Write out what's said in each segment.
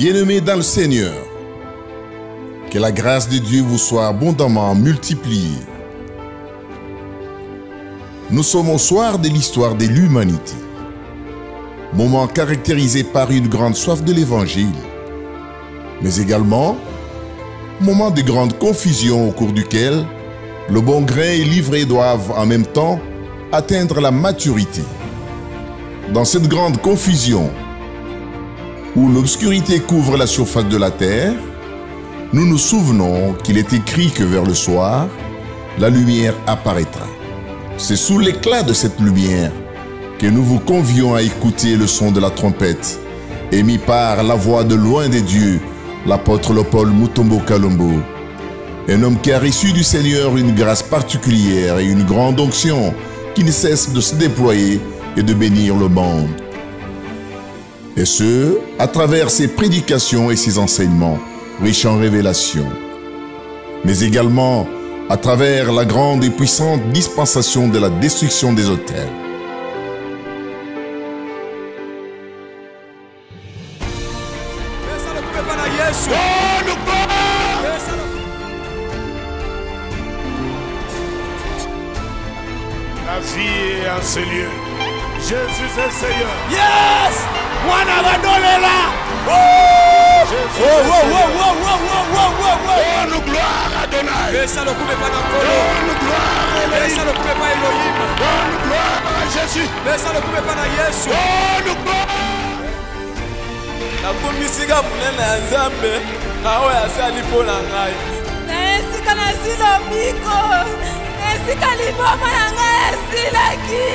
Bien-aimés dans le Seigneur, que la grâce de Dieu vous soit abondamment multipliée. Nous sommes au soir de l'histoire de l'humanité, moment caractérisé par une grande soif de l'Évangile, mais également moment de grande confusion au cours duquel le bon grain et l'ivraie doivent en même temps atteindre la maturité. Dans cette grande confusion, où l'obscurité couvre la surface de la terre, nous nous souvenons qu'il est écrit que vers le soir, la lumière apparaîtra. C'est sous l'éclat de cette lumière que nous vous convions à écouter le son de la trompette, émis par la voix de loin des dieux, l'apôtre Paul Mutombo Kalombo, un homme qui a reçu du Seigneur une grâce particulière et une grande onction qui ne cesse de se déployer et de bénir le monde. Et ce, à travers ses prédications et ses enseignements, riches en révélations, mais également à travers la grande et puissante dispensation de la destruction des autels. La vie est en ce lieu. Jésus est Seigneur. Yes! Mwana bandolela. Jésus Oh, est oh, oh, Seigneur. oh. Donne gloire à Adonai. Pesa lokume pa na nkolo. Donne gloire à Pesa Elohim. lokume pa Elohim. Donne gloire à Jésus. Pesa lokume pa na Yesu. Donne gloire. Nakumisika munene ya Nzambe nawe asali mpo na ngai. Na esika nasila miko, esika liboma na ngai esilaki.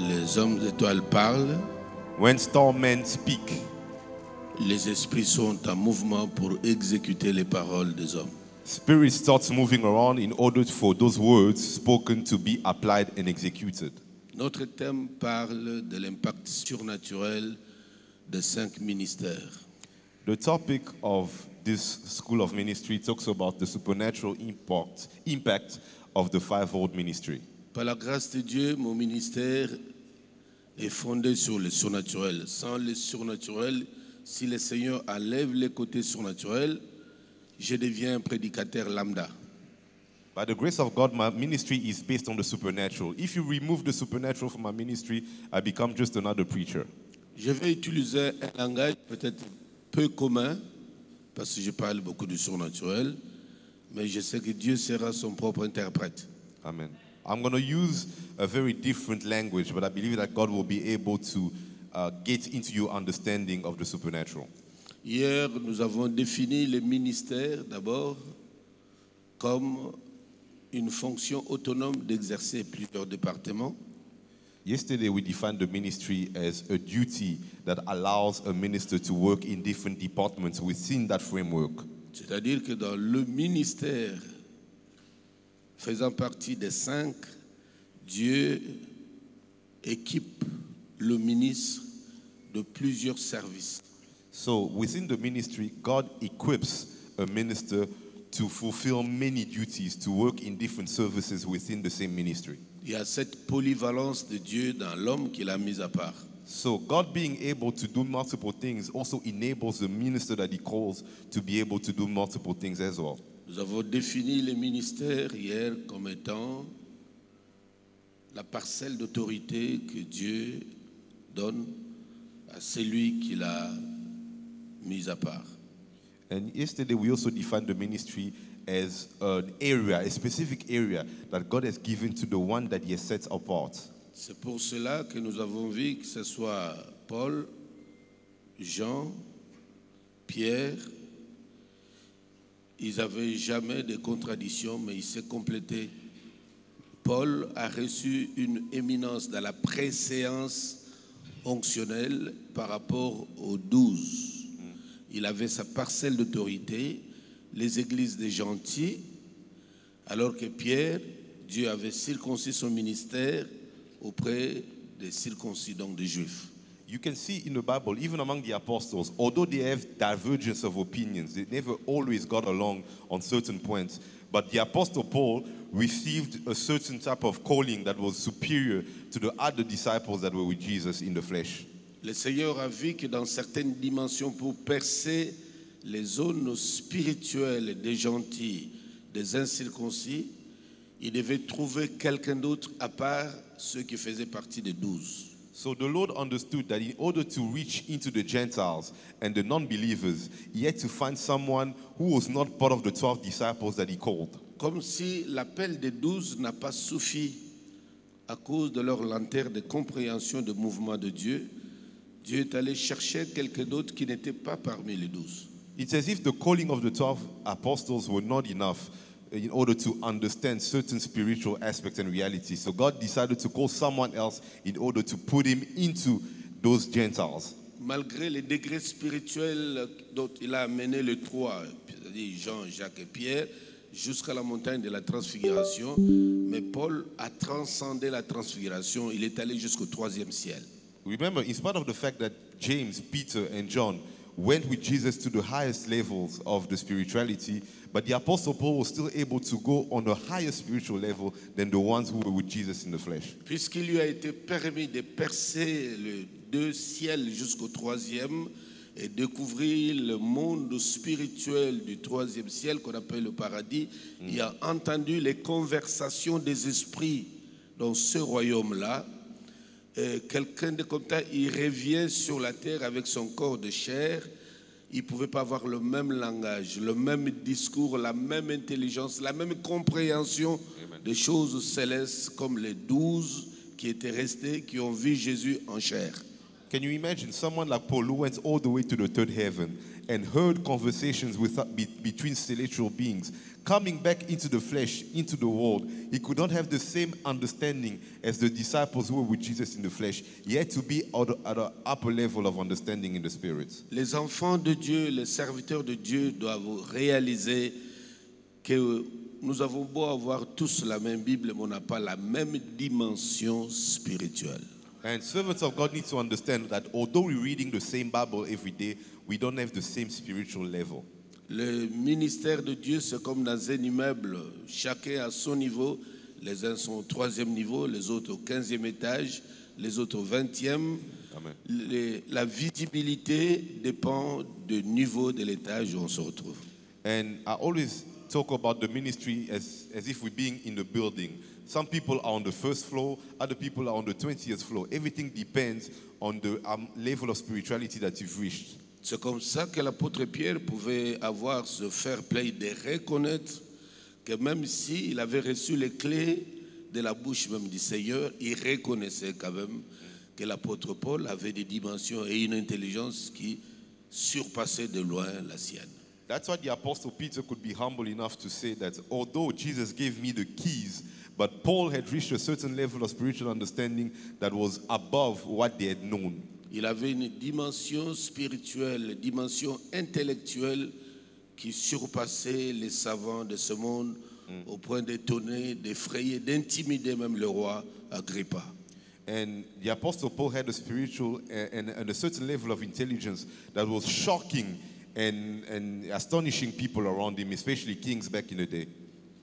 Les hommes d'étoiles parlent, When starmen speak, les esprits sont en mouvement pour exécuter les paroles des hommes. spirit starts moving around in order for those words spoken to be applied and executed. Notre thème parle de l'impact surnaturel des 5 ministères. The topic of this school of ministry talks about the supernatural impact of the fivefold ministry. Par la grâce de Dieu, mon ministère est fondé sur le surnaturel. Sans le surnaturel, si le Seigneur enlève les côtés surnaturels, je deviens un prédicateur lambda. By the grace of God, my ministry is based on the supernatural. If you remove the supernatural from my ministry, I become just another preacher. Je vais utiliser un langage peut-être peu commun, parce que je parle beaucoup du surnaturel, mais je sais que Dieu sera son propre interprète. Amen. I'm going to use a very different language, but I believe that God will be able to get into your understanding of the supernatural. Hier, nous avons défini le ministère d'abord comme une fonction autonome d'exercer plusieurs départements. Yesterday, we defined the ministry as a duty that allows a minister to work in different departments within that framework. C'est-à-dire que dans le ministère faisant partie des 5, Dieu équipe le ministre de plusieurs services. So, within the ministry, God equips a minister to fulfill many duties, to work in different services within the same ministry. Il y a cette polyvalence de Dieu dans l'homme qu'il a mis à part. So, God being able to do multiple things also enables the minister that He calls to be able to do multiple things as well. Nous avons défini les ministères hier comme étant la parcelle d'autorité que Dieu donne à celui qu'il a mis à part. And yesterday, we also defined the ministry as an area, a specific area that God has given to the one that He has set apart. C'est pour cela que nous avons vu que ce soit Paul, Jean, Pierre, ils n'avaient jamais de contradiction, mais ils se complétaient. Paul a reçu une éminence dans la préséance onctionnelle par rapport aux 12. Il avait sa parcelle d'autorité, les églises des gentils, alors que Pierre, Dieu avait circoncis son ministère auprès des circoncis, donc des Juifs. You can see in the Bible, even among the apostles, although they have divergence of opinions, they never always got along on certain points. But the apostle Paul received a certain type of calling that was superior to the other disciples that were with Jesus in the flesh. Le Seigneur a vu que dans certaines dimensions, pour percer les zones spirituelles des gentils, des incirconcis, il devait trouver quelqu'un d'autre à part ceux qui faisaient partie des 12. So the Lord understood that in order to reach into the Gentiles and the non-believers, he had to find someone who was not part of the 12 disciples that he called. Comme si l'appel des 12 n'a pas suffi à cause de leur lenteur de compréhension du mouvement de Dieu. Dieu est allé chercher quelqu'un d'autre qui n'était pas parmi les 12. It's as if the calling of the 12 apostles were not enough in order to understand certain spiritual aspects and realities. So God decided to call someone else in order to put him into those Gentiles. Malgré les degrés spirituels dont il a amené les trois, c'est-à-dire Jean, Jacques et Pierre, jusqu'à la montagne de la transfiguration, mais Paul a transcendé la transfiguration, il est allé jusqu'au 3e ciel. Remember, in spite of the fact that James, Peter, and John went with Jesus to the highest levels of the spirituality, but the Apostle Paul was still able to go on a higher spiritual level than the ones who were with Jesus in the flesh. Puisqu'il lui a été permis de percer les 2 ciels jusqu'au 3e et découvrir le monde spirituel du 3e ciel qu'on appelle le paradis, il a entendu les conversations des esprits dans ce royaume-là. Quelqu'un de comme ça, il revient sur la terre avec son corps de chair. Il ne pouvait pas avoir le même langage, le même discours, la même intelligence, la même compréhension des choses célestes comme les 12 qui étaient restés, qui ont vu Jésus en chair. Can you imagine someone like Paul who went all the way to the third heaven and heard conversations between celestial beings, coming back into the flesh, into the world? He could not have the same understanding as the disciples who were with Jesus in the flesh. He had to be at an upper level of understanding in the spirit. Les enfants de Dieu, les serviteurs de Dieu doivent réaliser que nous avons beau avoir tous la même Bible, mais on n'a pas la même dimension spirituelle. And servants of God need to understand that although we're reading the same Bible every day, we don't have the same spiritual level. Le ministère de Dieu, c'est comme dans un immeuble, chacun à son niveau. Les uns sont au 3e niveau, les autres au 15e étage, les autres au 20e. Amen. La visibilité dépend du niveau de l'étage où on se retrouve. And I always talk about the ministry as if we're being in the building. Some people are on the first floor, other people are on the 20th floor. Everything depends on the level of spirituality that you've reached. C'est comme ça que l'apôtre Pierre pouvait avoir ce fair play de reconnaître que même s'il avait reçu les clés de la bouche même du Seigneur, il reconnaissait quand même que l'apôtre Paul avait des dimensions et une intelligence qui surpassait de loin la sienne. That's why the Apostle Peter could be humble enough to say that although Jesus gave me the keys, but Paul had reached a certain level of spiritual understanding that was above what they had known. Il avait une dimension spirituelle, une dimension intellectuelle qui surpassait les savants de ce monde au point d'étonner, d'effrayer, d'intimider même le roi Agrippa. And the Apostle Paul had a spiritual and a certain level of intelligence that was shocking and astonishing people around him, especially kings back in the day.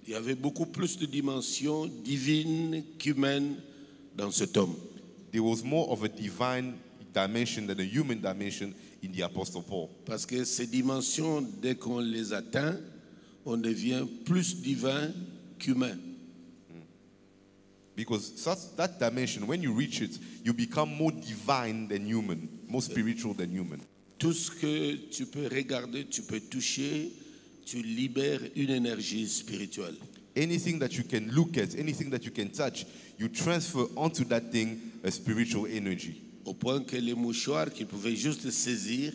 Il y avait beaucoup plus de dimensions divines qu'humaines dans cet homme. There was more of a divine dimension than a human dimension in the Apostle Paul. Parce que ces dimensions, dès qu'on les atteint, on devient plus divin qu'humain. Because that dimension, when you reach it, you become more divine than human, more spiritual than human. Tout ce que tu peux regarder, tu peux toucher, tu libères une énergie spirituelle. Anything that you can look at, anything that you can touch, you transfer onto that thing a spiritual energy. Au point que les mouchoirs qu'ils pouvaient juste saisir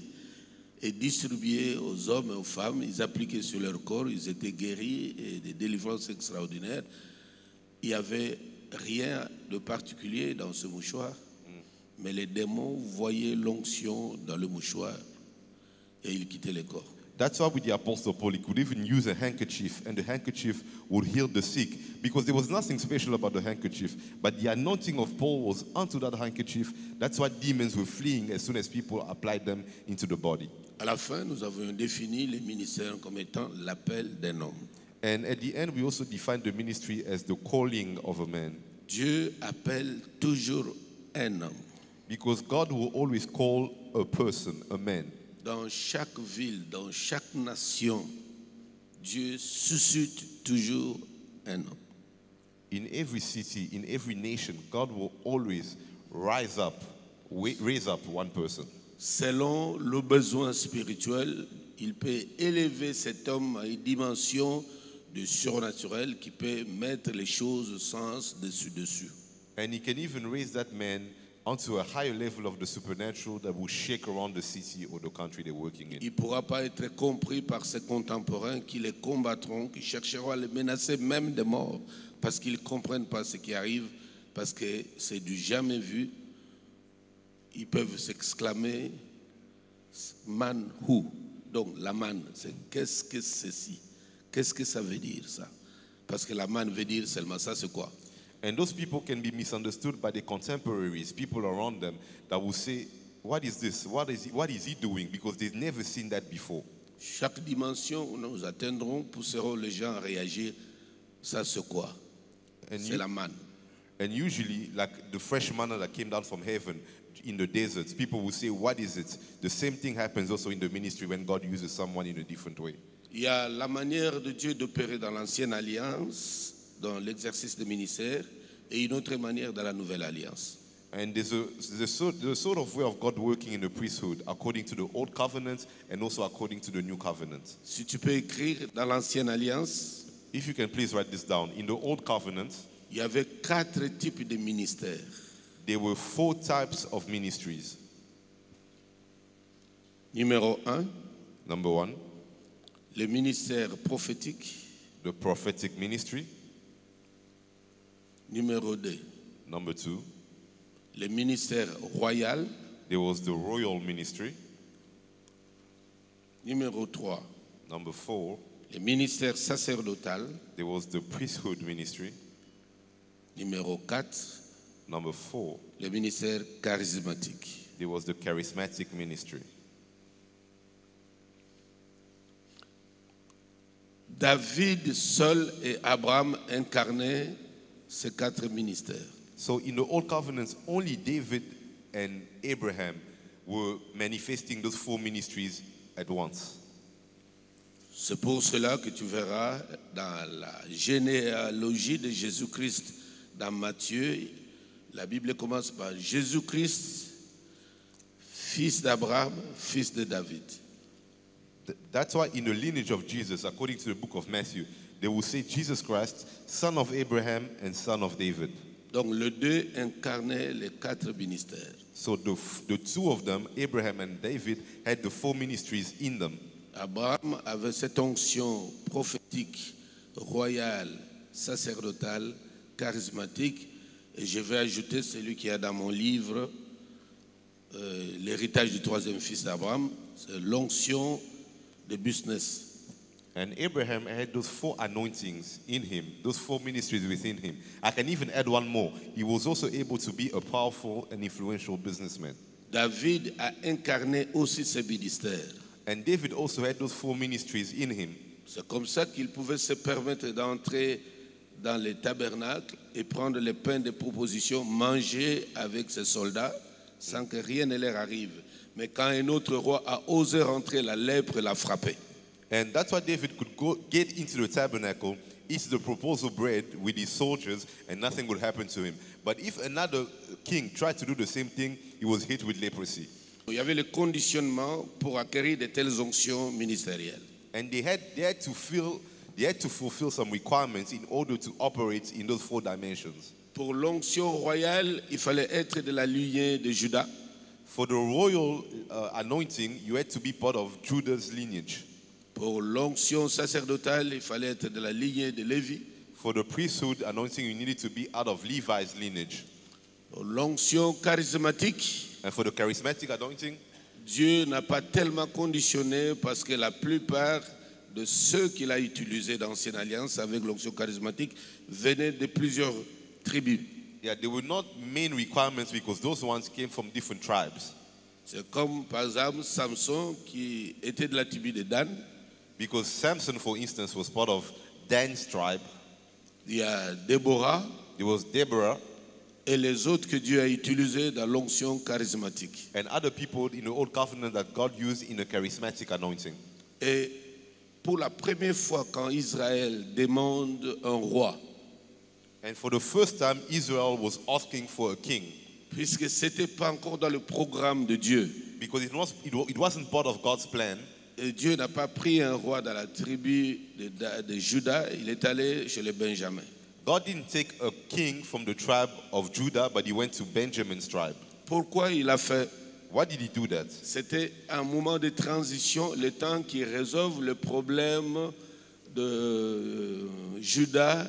et distribuer aux hommes et aux femmes, ils appliquaient sur leur corps, ils étaient guéris et des délivrances extraordinaires. Il n'y avait rien de particulier dans ce mouchoir, mais les démons voyaient l'onction dans le mouchoir et ils quittaient le corps. That's why with the Apostle Paul, he could even use a handkerchief, and the handkerchief would heal the sick, because there was nothing special about the handkerchief. But the anointing of Paul was onto that handkerchief. That's why demons were fleeing as soon as people applied them into the body. À la fin, nous avons défini les ministères comme étant l'appel d'un homme. And at the end, we also defined the ministry as the calling of a man. Dieu appelle toujours un homme. Because God will always call a person, a man. Dans chaque ville, dans chaque nation, Dieu suscite toujours un homme. In every city, in every nation, God will always raise up one person. Selon le besoin spirituel, il peut élever cet homme à une dimension de surnaturel qui peut mettre les choses au sens dessus. And he can even raise that man onto a higher level of the supernatural that will shake around the city or the country they're working in. Il ne pourra pas être compris par ses contemporains qui les combattront, qui chercheront à les menacer même de mort parce qu'ils ne comprennent pas ce qui arrive, parce que c'est du jamais vu. Ils peuvent s'exclamer man who. Donc la manne, c'est qu'est-ce que c'est ceci? Qu'est-ce que ça veut dire ça? Parce que la manne veut dire seulement ça, c'est quoi? And those people can be misunderstood by the contemporaries, people around them that will say, what is this? What is he doing? Because they've never seen that before. Chaque dimension où nous atteindrons pousseront les gens à réagir. Ça, c'est quoi? C'est la manne. And usually, like the fresh manna that came down from heaven in the deserts, people will say, what is it? The same thing happens also in the ministry when God uses someone in a different way. Il y a la manière de Dieu d'opérer dans l'ancienne alliance, dans l'exercice du ministère, et une autre manière dans la nouvelle alliance. And there's a sort of way of God working in the priesthood according to the old covenant and also according to the new covenant. Si tu peux écrire dans l'ancienne alliance, If you can please write this down. In the old covenant, il y avait 4 types de ministères. there were 4 types of ministries. Numéro 1, Number 1, le ministère prophétique. the prophetic ministry. Numéro 2, Number 2, le ministère royal. there was the royal ministry. Numéro 3, Number 4, le ministère sacerdotal. there was the priesthood ministry. Numéro 4, Number 4, le ministère charismatique. there was the charismatic ministry. David seul et Abraham incarnaient ces 4 ministères. So in the old covenants, only David and Abraham were manifesting those 4 ministries at once. C'est pour cela que tu verras dans la généalogie de Jésus-Christ dans Matthieu, la Bible commence par Jésus-Christ, fils d'Abraham, fils de David. That's why in the lineage of Jesus, according to the book of Matthew, they will say Jesus Christ, son of Abraham and son of David. Donc les 2 incarnaient les 4 ministères. So the 2 of them, Abraham and David, had the 4 ministries in them. Abraham avait cette onction prophétique, royale, sacerdotale, charismatique. Et je vais ajouter celui qui est dans mon livre, l'héritage du 3e fils d'Abraham, c'est l'onction de business. And Abraham had those 4 anointings in him, those 4 ministries within him. I can even add one more. He was also able to be a powerful and influential businessman. David a incarné aussi ce ministère. And David also had those 4 ministries in him. C'est comme ça qu'il pouvait se permettre d'entrer dans les tabernacles et prendre les pains de proposition, manger avec ses soldats sans que rien ne leur arrive. Mais quand un autre roi a osé rentrer, la lèpre l'a frappé. And that's why David could go get into the tabernacle, eat the proposal bread with his soldiers, and nothing would happen to him. But if another king tried to do the same thing, he was hit with leprosy. Il y avait le conditionnement pour acquérir de telles onctions ministérielles. And they had to fulfill some requirements in order to operate in those 4 dimensions. Pour l'onction royale, il fallait être de la lignée de Judas. For the royal anointing, you had to be part of Judah's lineage. Pour l'onction sacerdotale, il fallait être de la lignée de Lévi. For the priesthood anointing, you needed to be out of Levi's lineage. Pour l'onction charismatique, And for the charismatic anointing, Dieu n'a pas tellement conditionné parce que la plupart de ceux qu'il a utilisés dans l'Ancienne Alliance avec l'onction charismatique venaient de plusieurs tribus. Yeah, they were not main requirements because those ones came from different tribes. C'est comme par exemple Samson qui était de la tribu de Dan. Because Samson, for instance, was part of Dan's tribe. Il y a Déborah There was Deborah et les autres que Dieu a utilisés dans l'onction charismatique. and other people in the Old Covenant that God used in the charismatic anointing. Et pour la première fois quand Israël demande un roi, And for the first time, Israel was asking for a king puisque ce n'était pas encore dans le programme de Dieu, because it wasn't part of God's plan. et Dieu n'a pas pris un roi dans la tribu de Juda, il est allé chez les Benjamins. God didn't take a king from the tribe of Judah, but he went to Benjamin's tribe. Pourquoi il a fait? Why did he do that? C'était un moment de transition, le temps qu'il résolve le problème de Juda,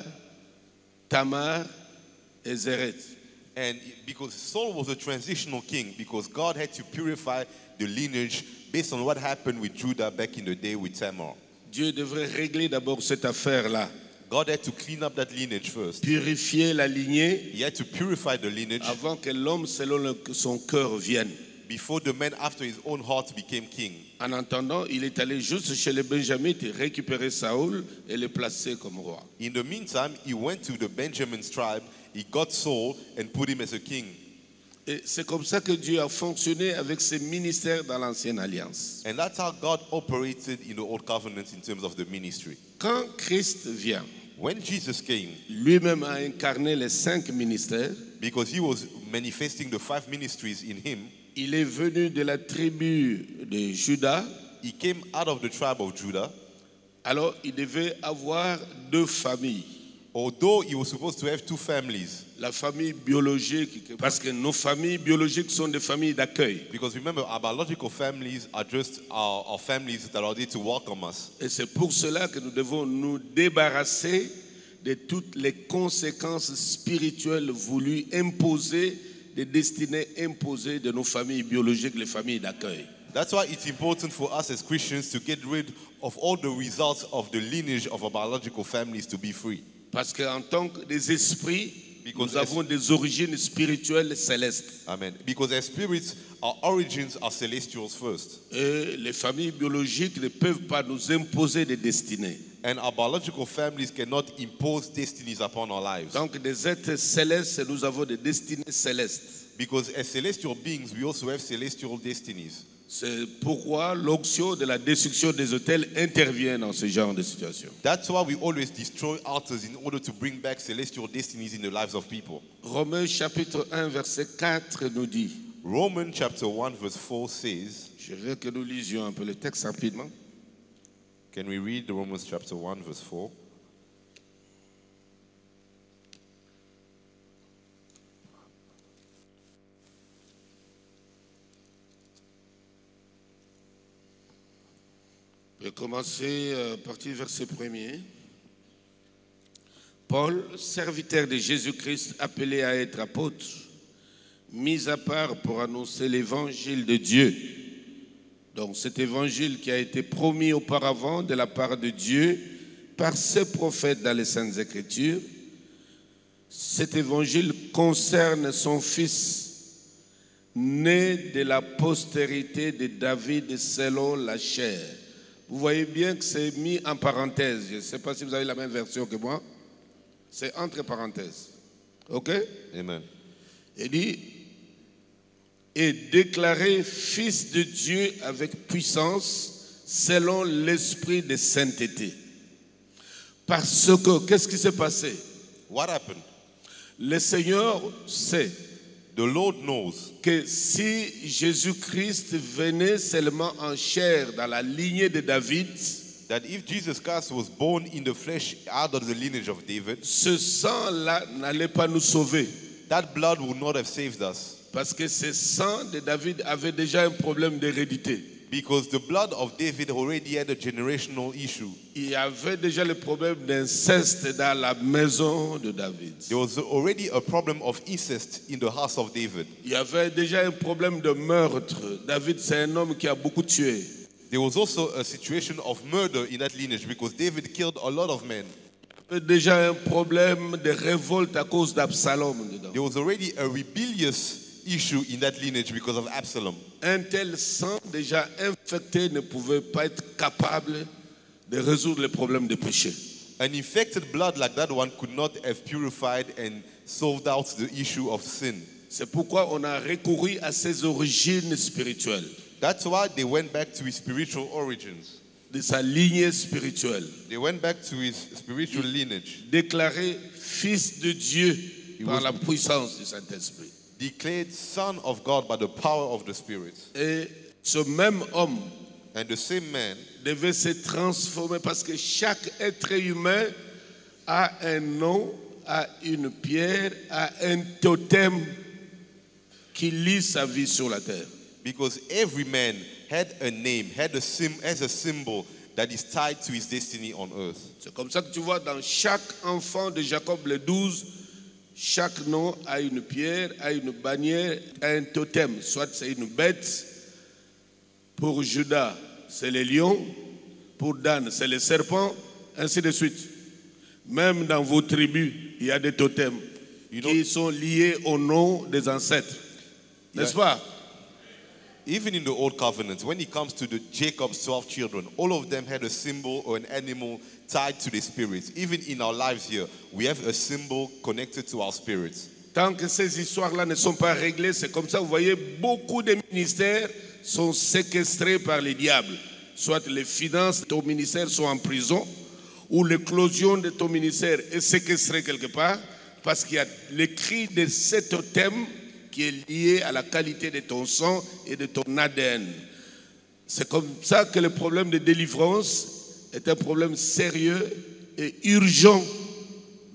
Tamar et Zéret. And because Saul was a transitional king, because God had to purify the lineage based on what happened with Judah back in the day with Tamar. Dieu devrait régler d'abord cette affaire-là, God had to clean up that lineage first. purifier la lignée He had to purify the lineage avant que l'homme selon son cœur vienne. before the man after his own heart became king. En attendant, il est allé juste chez les Benjamites et récupérer Saoul et le placer comme roi. In the meantime, he went to the Benjamin's tribe, he got Saul and put him as a king. Et c'est comme ça que Dieu a fonctionné avec ses ministères dans l'Ancienne Alliance. And that's how God operated in the Old Covenant in terms of the ministry. Quand Christ vient, When Jesus came, lui-même a incarné les 5 ministères. because he was manifesting the 5 ministries in him, Il est venu de la tribu de Juda. he came out of the tribe of Judah. Alors, il devait avoir 2 familles. Although he was supposed to have 2 families, La famille biologique, parce que nos familles biologiques sont des familles d'accueil. because remember, our biological families are just our families that are there to welcome us. Et c'est pour cela que nous devons nous débarrasser de toutes les conséquences spirituelles voulues imposer, des destinées imposées de nos familles biologiques, les familles d'accueil. That's why it's important for us as Christians to get rid of all the results of the lineage of our biological families to be free. Parce qu'en tant que des esprits, Because nous avons des origines spirituelles célestes. Amen. Because as spirits, our origins are celestials first. Et les familles biologiques ne peuvent pas nous imposer des destinées. And our biological families cannot impose destinies upon our lives. Donc des êtres célestes, nous avons des destinées célestes. Because as celestial beings, we also have celestial destinies. C'est pourquoi l'onction de la destruction des hôtels intervient dans ce genre de situation. That's why we always destroy altars in order to bring back celestial destinies in the lives of people. Romains chapitre 1 verset 4 nous dit, Romans chapter 1 verse 4 says, je veux que nous lisions un peu le texte rapidement. can we read Romans chapter 1 verse 4? Je vais commencer à partir du verset 1er. Paul, serviteur de Jésus-Christ, appelé à être apôtre, mis à part pour annoncer l'évangile de Dieu. Donc cet évangile qui a été promis auparavant de la part de Dieu par ses prophètes dans les Saintes Écritures. Cet évangile concerne son fils, né de la postérité de David selon la chair. Vous voyez bien que c'est mis en parenthèse. Je ne sais pas si vous avez la même version que moi. C'est entre parenthèses. OK? Amen. Il dit, et déclaré fils de Dieu avec puissance selon l'esprit de sainteté. Parce que, qu'est-ce qui s'est passé? What happened? Le Seigneur sait The Lord knows que si Jésus-Christ venait seulement en chair dans la lignée de David, that if Jesus Christ was born in the flesh out of the lineage of David, ce sang-là n'allait pas nous sauver. that blood would not have saved us. Parce que ce sang de David avait déjà un problème d'hérédité. Because the blood of David already had a generational issue. Il y avait déjà le problème d'inceste dans la maison de David. There was already a problem of incest in the house of David. Il y avait déjà un problème de meurtre. David, c'est un homme qui a beaucoup tué. There was also a situation of murder in that lineage because David killed a lot of men. Il y avait déjà un problème de révolte à cause d'Absalom dedans. There was already a rebellious issue in that lineage because of Absalom. Un tel sang déjà infecté ne pouvait pas être capable de résoudre les problèmes de péché. An infected blood like that one could not have purified and solved out the issue of sin. C'est pourquoi on a recouru à ses origines spirituelles, That's why they went back to his spiritual origins. de sa lignée spirituelle. They went back to his spiritual lineage, Déclaré fils de Dieu par was- la puissance du Saint-Esprit. declared son of God by the power of the Spirit. Et ce même homme And the same man devait se transformer parce que chaque être humain a un nom, a une pierre, a un totem qui lie sa vie sur la terre. because every man had a name, has a symbol that is tied to his destiny on earth. C'est comme ça que tu vois dans chaque enfant de Jacob le 12, chaque nom a une pierre, a une bannière, a un totem. Soit c'est une bête. Pour Judas, c'est les lions. Pour Dan, c'est les serpents. Ainsi de suite. Même dans vos tribus, il y a des totems qui sont liés au nom des ancêtres. N'est-ce pas? Even in the Old Covenant, when it comes to the Jacob's 12 children, all of them had a symbol or an animal tied to the spirits. Even in our lives here, we have a symbol connected to our spirits. Tant que ces histoires-là ne sont pas réglées, c'est comme ça, vous voyez, beaucoup de ministères sont séquestrés par les diables. Soit les finances de ton ministère sont en prison, ou l'éclosion de ton ministère est séquestrée quelque part, parce qu'il y a l'écrit de cet totem qui est lié à la qualité de ton sang et de ton ADN. C'est comme ça que le problème de délivrance est un problème sérieux et urgent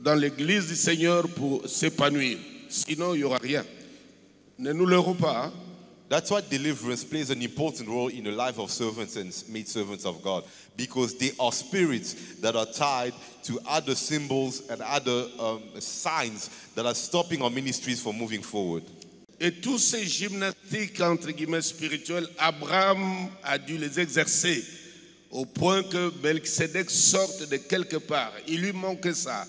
dans l'église du Seigneur pour s'épanouir. Sinon, il n'y aura rien. Ne nous leurrons pas. Hein? That's why deliverance plays an important role in the life of servants and made servants of God, because they are spirits that are tied to other symbols and other signs that are stopping our ministries from moving forward. Et tous ces gymnastiques, entre guillemets, spirituelles, Abraham a dû les exercer au point que Melchizedek sorte de quelque part. Il lui manquait ça.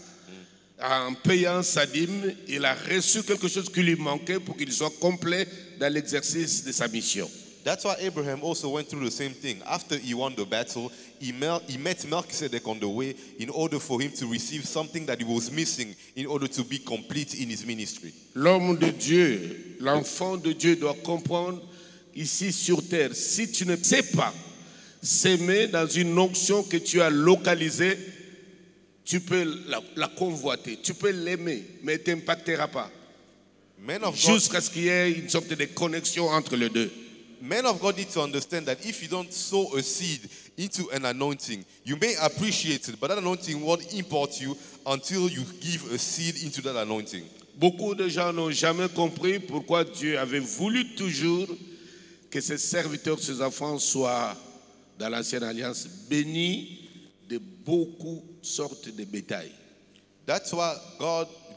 En payant sa dîme, il a reçu quelque chose qui lui manquait pour qu'il soit complet dans l'exercice de sa mission. That's why Abraham also went through the same thing. After he won the battle, he met Melchizedek on the way in order for him to receive something that he was missing in order to be complete in his ministry. L'homme de Dieu, l'enfant de Dieu doit comprendre ici sur terre, si tu ne sais pas s'aimer dans une onction que tu as localisée, tu peux la convoiter, tu peux l'aimer, mais elle ne t'impactera pas. Men of God, Jusqu'à ce qu'il y ait une sorte de connexion entre les deux. men of God need to understand that if you don't sow a seed into an anointing, you may appreciate it, but that anointing won't import you until you give a seed into that anointing. Beaucoup de gens n'ont jamais compris pourquoi Dieu avait voulu toujours que ses serviteurs, ses enfants soient dans l'ancienne alliance bénis de beaucoup de sortes de bétail. That's why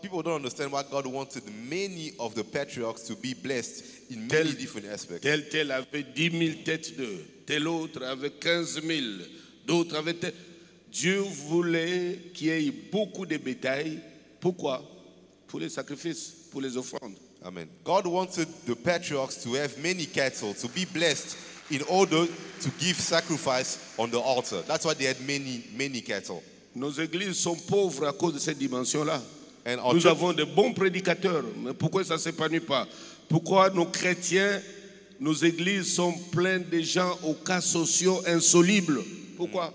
people don't understand why God wanted many of the patriarchs to be blessed in many different aspects. Tel avait 10 000 têtes d'œufs, tel autre avait 15 000, d'autres avaient... Dieu voulait qu'il y ait beaucoup de bétail. Pourquoi? Pour les sacrifices, pour les offrandes. Amen. God wanted the patriarchs to have many cattle, to be blessed in order to give sacrifice on the altar. That's why they had many cattle. Nos églises sont pauvres à cause de cette dimension-là. And our Nous church- avons de bons prédicateurs, mais pourquoi ça ne s'épanouit pas? Pourquoi nos chrétiens, nos églises sont pleines de gens aux cas sociaux insolubles? Pourquoi?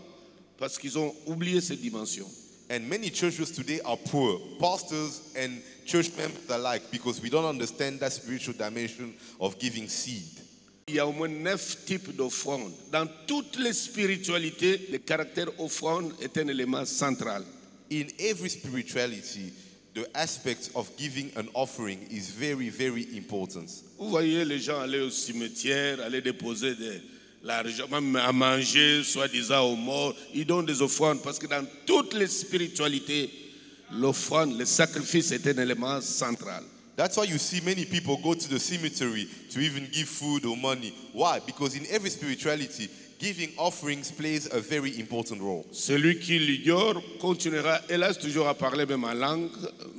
Parce qu'ils ont oublié cette dimension. And many churches today are poor, pastors and church members alike, because we don't understand that spiritual dimension of giving seed. Il y a au moins 9 types d'offrandes. Dans toutes les spiritualités, le caractère offrande est un élément central. In every spirituality, the aspect of giving an offering is very, very important. Vous voyez les gens aller au cimetière, aller déposer l'argent, même à manger, soi-disant aux morts. Ils donnent des offrandes parce que dans toutes les spiritualités, l'offrande, le sacrifice est un élément central. That's why you see many people go to the cemetery to even give food or money. Why? Because in every spirituality, giving offerings plays a very important role. Celui qui l'ignore continuera, hélas, toujours à parler même en langue,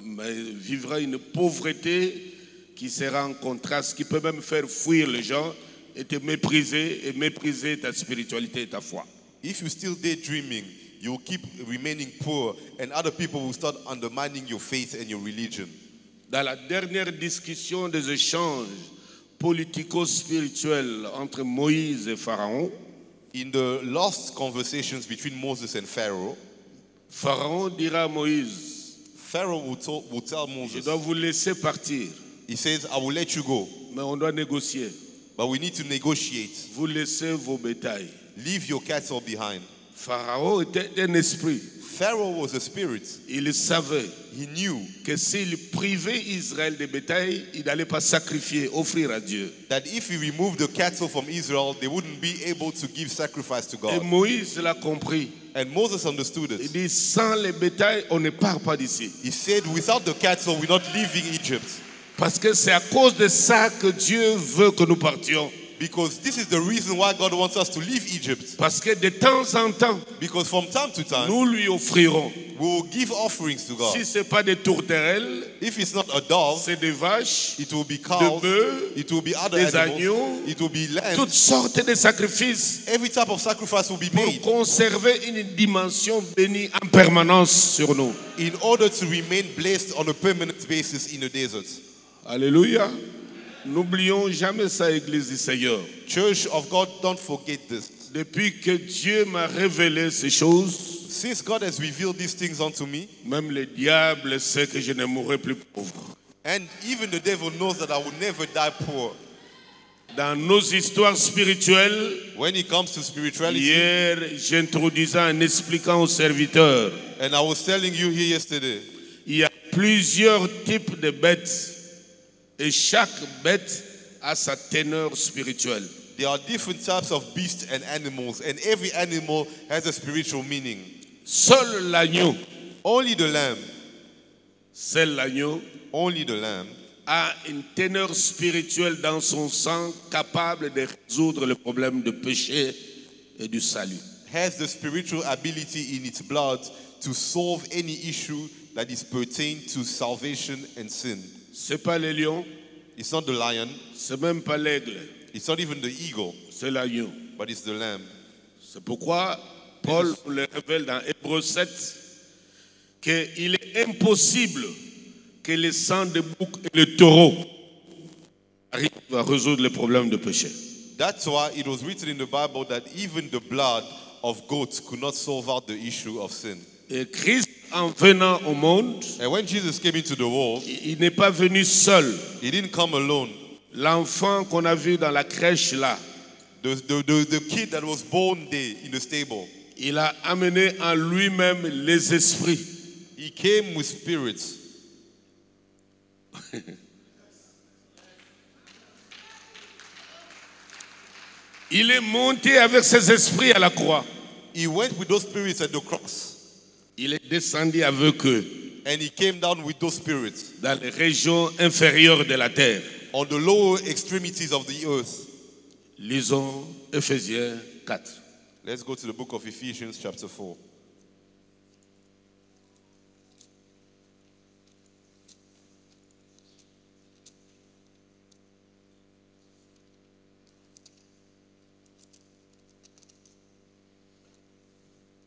mais vivra une pauvreté qui sera en contraste, qui peut même faire fuir les gens et te mépriser, et mépriser ta spiritualité et ta foi. If you're still daydreaming, you'll keep remaining poor, and other people will start undermining your faith and your religion. Dans la dernière discussion des échanges politico-spirituels entre Moïse et Pharaon, In the last conversations between Moses and Pharaoh, Pharaon dira à Moïse, Pharaoh will tell je Moses, dois vous laisser partir, he says, I will let you go, mais on doit négocier. but we need to negotiate. Vous laissez vos bétails. Leave your cattle behind. Pharaon était un esprit. Pharaoh was a spirit. Il savait He knew que s'il privait Israël des bétails, il n'allait pas sacrifier, offrir à Dieu. that if he removed the cattle from Israel, they wouldn't be able to give sacrifice to Et God. Moïse l'a compris. And Moses understood Il it. dit, sans les bétails, on ne part pas d'ici. He said, without the cattle, we're not leaving Egypt. Parce que c'est à cause de ça que Dieu veut que nous partions. Because this is the reason why God wants us to leave Egypt. Parce que de temps en temps, Because from time to time, nous lui offrirons. we will give offerings to God. Si ce n'est pas des tourterelles, If it's not a dove, c'est des vaches, it will be des cows, bœufs, it will be other des animals, agneaux, it will be lambs. toutes sortes de sacrifices Every type of sacrifice will be pour made conserver une dimension bénie en permanence sur nous. in order to remain blessed on a permanent basis in the desert. Alléluia. N'oublions jamais ça, Église du Seigneur. Church of God, don't forget this. Depuis que Dieu m'a révélé ces choses, Since God has revealed these things unto me, même le diable sait que je ne mourrai plus pauvre. and even the devil knows that I will never die poor. Dans nos histoires spirituelles, When it comes to spirituality, hier, j'introduisais en expliquant aux serviteurs, and I was telling you here yesterday, il y a plusieurs types de bêtes et chaque bête a sa teneur spirituelle. there are different types of beasts and animals, and every animal has a spiritual meaning. Seul l'agneau, Only the lamb, only the lamb a une teneur spirituelle dans son sang capable de résoudre le problème de péché et du salut. has the spiritual ability in its blood to solve any issue that is pertained to salvation and sin. C'est pas le lion, It's not the lion, c'est même pas l'aigle, it's not even the eagle, c'est l'agneau. but it's the lamb. C'est pourquoi Paul nous le révèle dans Hébreux 7 qu'il est impossible que le sang de bouc et le taureau arrivent à résoudre le problème de péché. That's why it was written in the Bible that even the blood of goats could not solve out the issue of sin. Et Christ, en venant au monde, And when Jesus came into the world, il n'est pas venu seul. he didn't come alone. L'enfant qu'on a vu dans la crèche là, The kid that was born there in the stable, il a amené en lui-même les esprits. he came with spirits. Il est monté avec ses esprits à la croix. He went with those spirits at the cross, Il est descendu avec eux and he came down with those spirits dans les régions inférieures de la terre. on the lower extremities of the earth. Lisons Éphésiens 4. Let's go to the book of Ephesians chapter 4.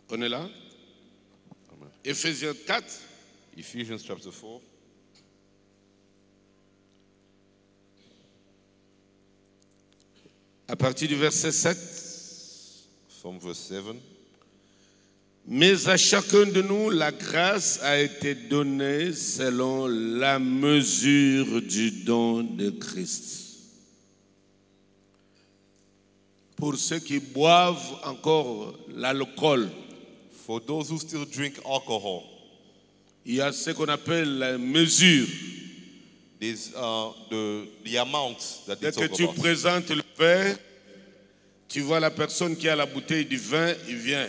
On est là? Éphésiens 4. Ephesians chapter 4. À partir du verset 7. From verse 7. Mais à chacun de nous, la grâce a été donnée selon la mesure du don de Christ. Pour ceux qui boivent encore l'alcool, For those who still drink alcohol, il y a ce qu'on appelle la mesure. there's the amount that they Dès que talk tu about. présentes le verre, Tu vois la personne qui a la bouteille du vin, il vient.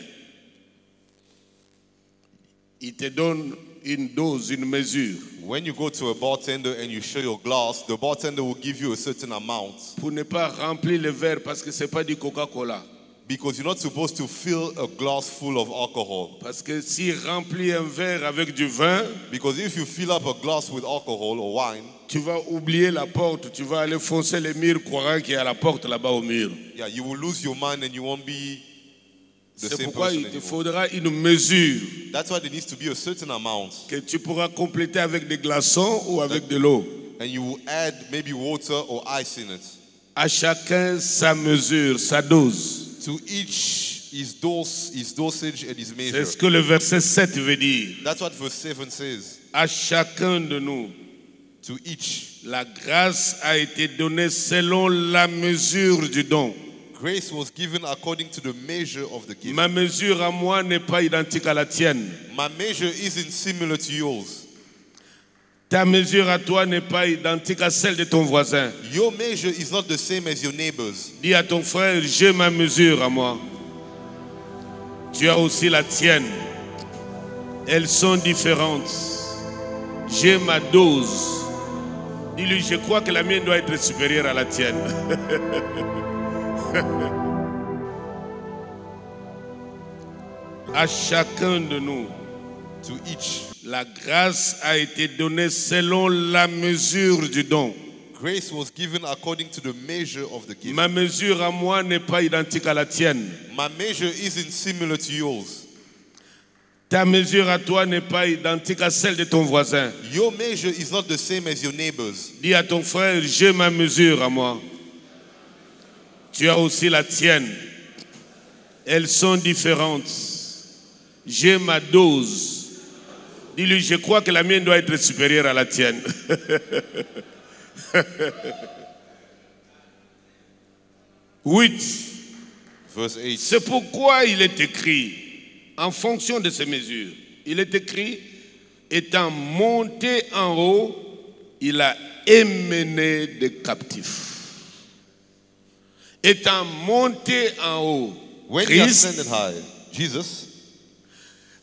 Il te donne une dose, une mesure. When you go to a bartender and you show your glass, the bartender will give you a certain amount. Pour ne pas remplir le verre parce que ce n'est pas du Coca-Cola. Because you're not supposed to fill a glass full of alcohol. Parce que si remplit un verre avec du vin, Because if you fill up a glass with alcohol or wine, tu vas oublier la porte, tu vas aller foncer les murs croyant qu'il y a la porte là-bas au mur. yeah, you will lose your mind and you won't be the C'est same pourquoi person il te anymore. faudra une mesure That's why there needs to be a certain amount. que tu pourras compléter avec des glaçons ou avec de l'eau. And you will add maybe water or ice in it. À chacun sa mesure, sa dose. To each his dosage and his C'est measure. ce que le verset 7 veut dire. That's what verse 7 says. À chacun de nous, To each. la grâce a été donnée selon la mesure du don. Grace was given according to the measure of the gift. Ma mesure à moi n'est pas identique à la tienne. My measure isn't similar to yours. Ta mesure à toi n'est pas identique à celle de ton voisin. Your measure is not the same as your neighbor's. Dis à ton frère, j'ai ma mesure à moi. Tu as aussi la tienne. Elles sont différentes. J'ai ma dose. Dis-lui, je crois que la mienne doit être supérieure à la tienne. À chacun de nous, To each. la grâce a été donnée selon la mesure du don. Grace was given according to the measure of the gift. Ma mesure à moi n'est pas identique à la tienne. My measure isn't similar to yours. Ta mesure à toi n'est pas identique à celle de ton voisin. Your measure is not the same as your neighbor's. Dis à ton frère, j'ai ma mesure à moi. Tu as aussi la tienne. Elles sont différentes. J'ai ma dose. Dis-lui, je crois que la mienne doit être supérieure à la tienne. Huit. Verse 8. C'est pourquoi il est écrit, en fonction de ces mesures, il est écrit, étant monté en haut, il a émené des captifs. Étant monté en haut, When he Christ ascended high, Jesus,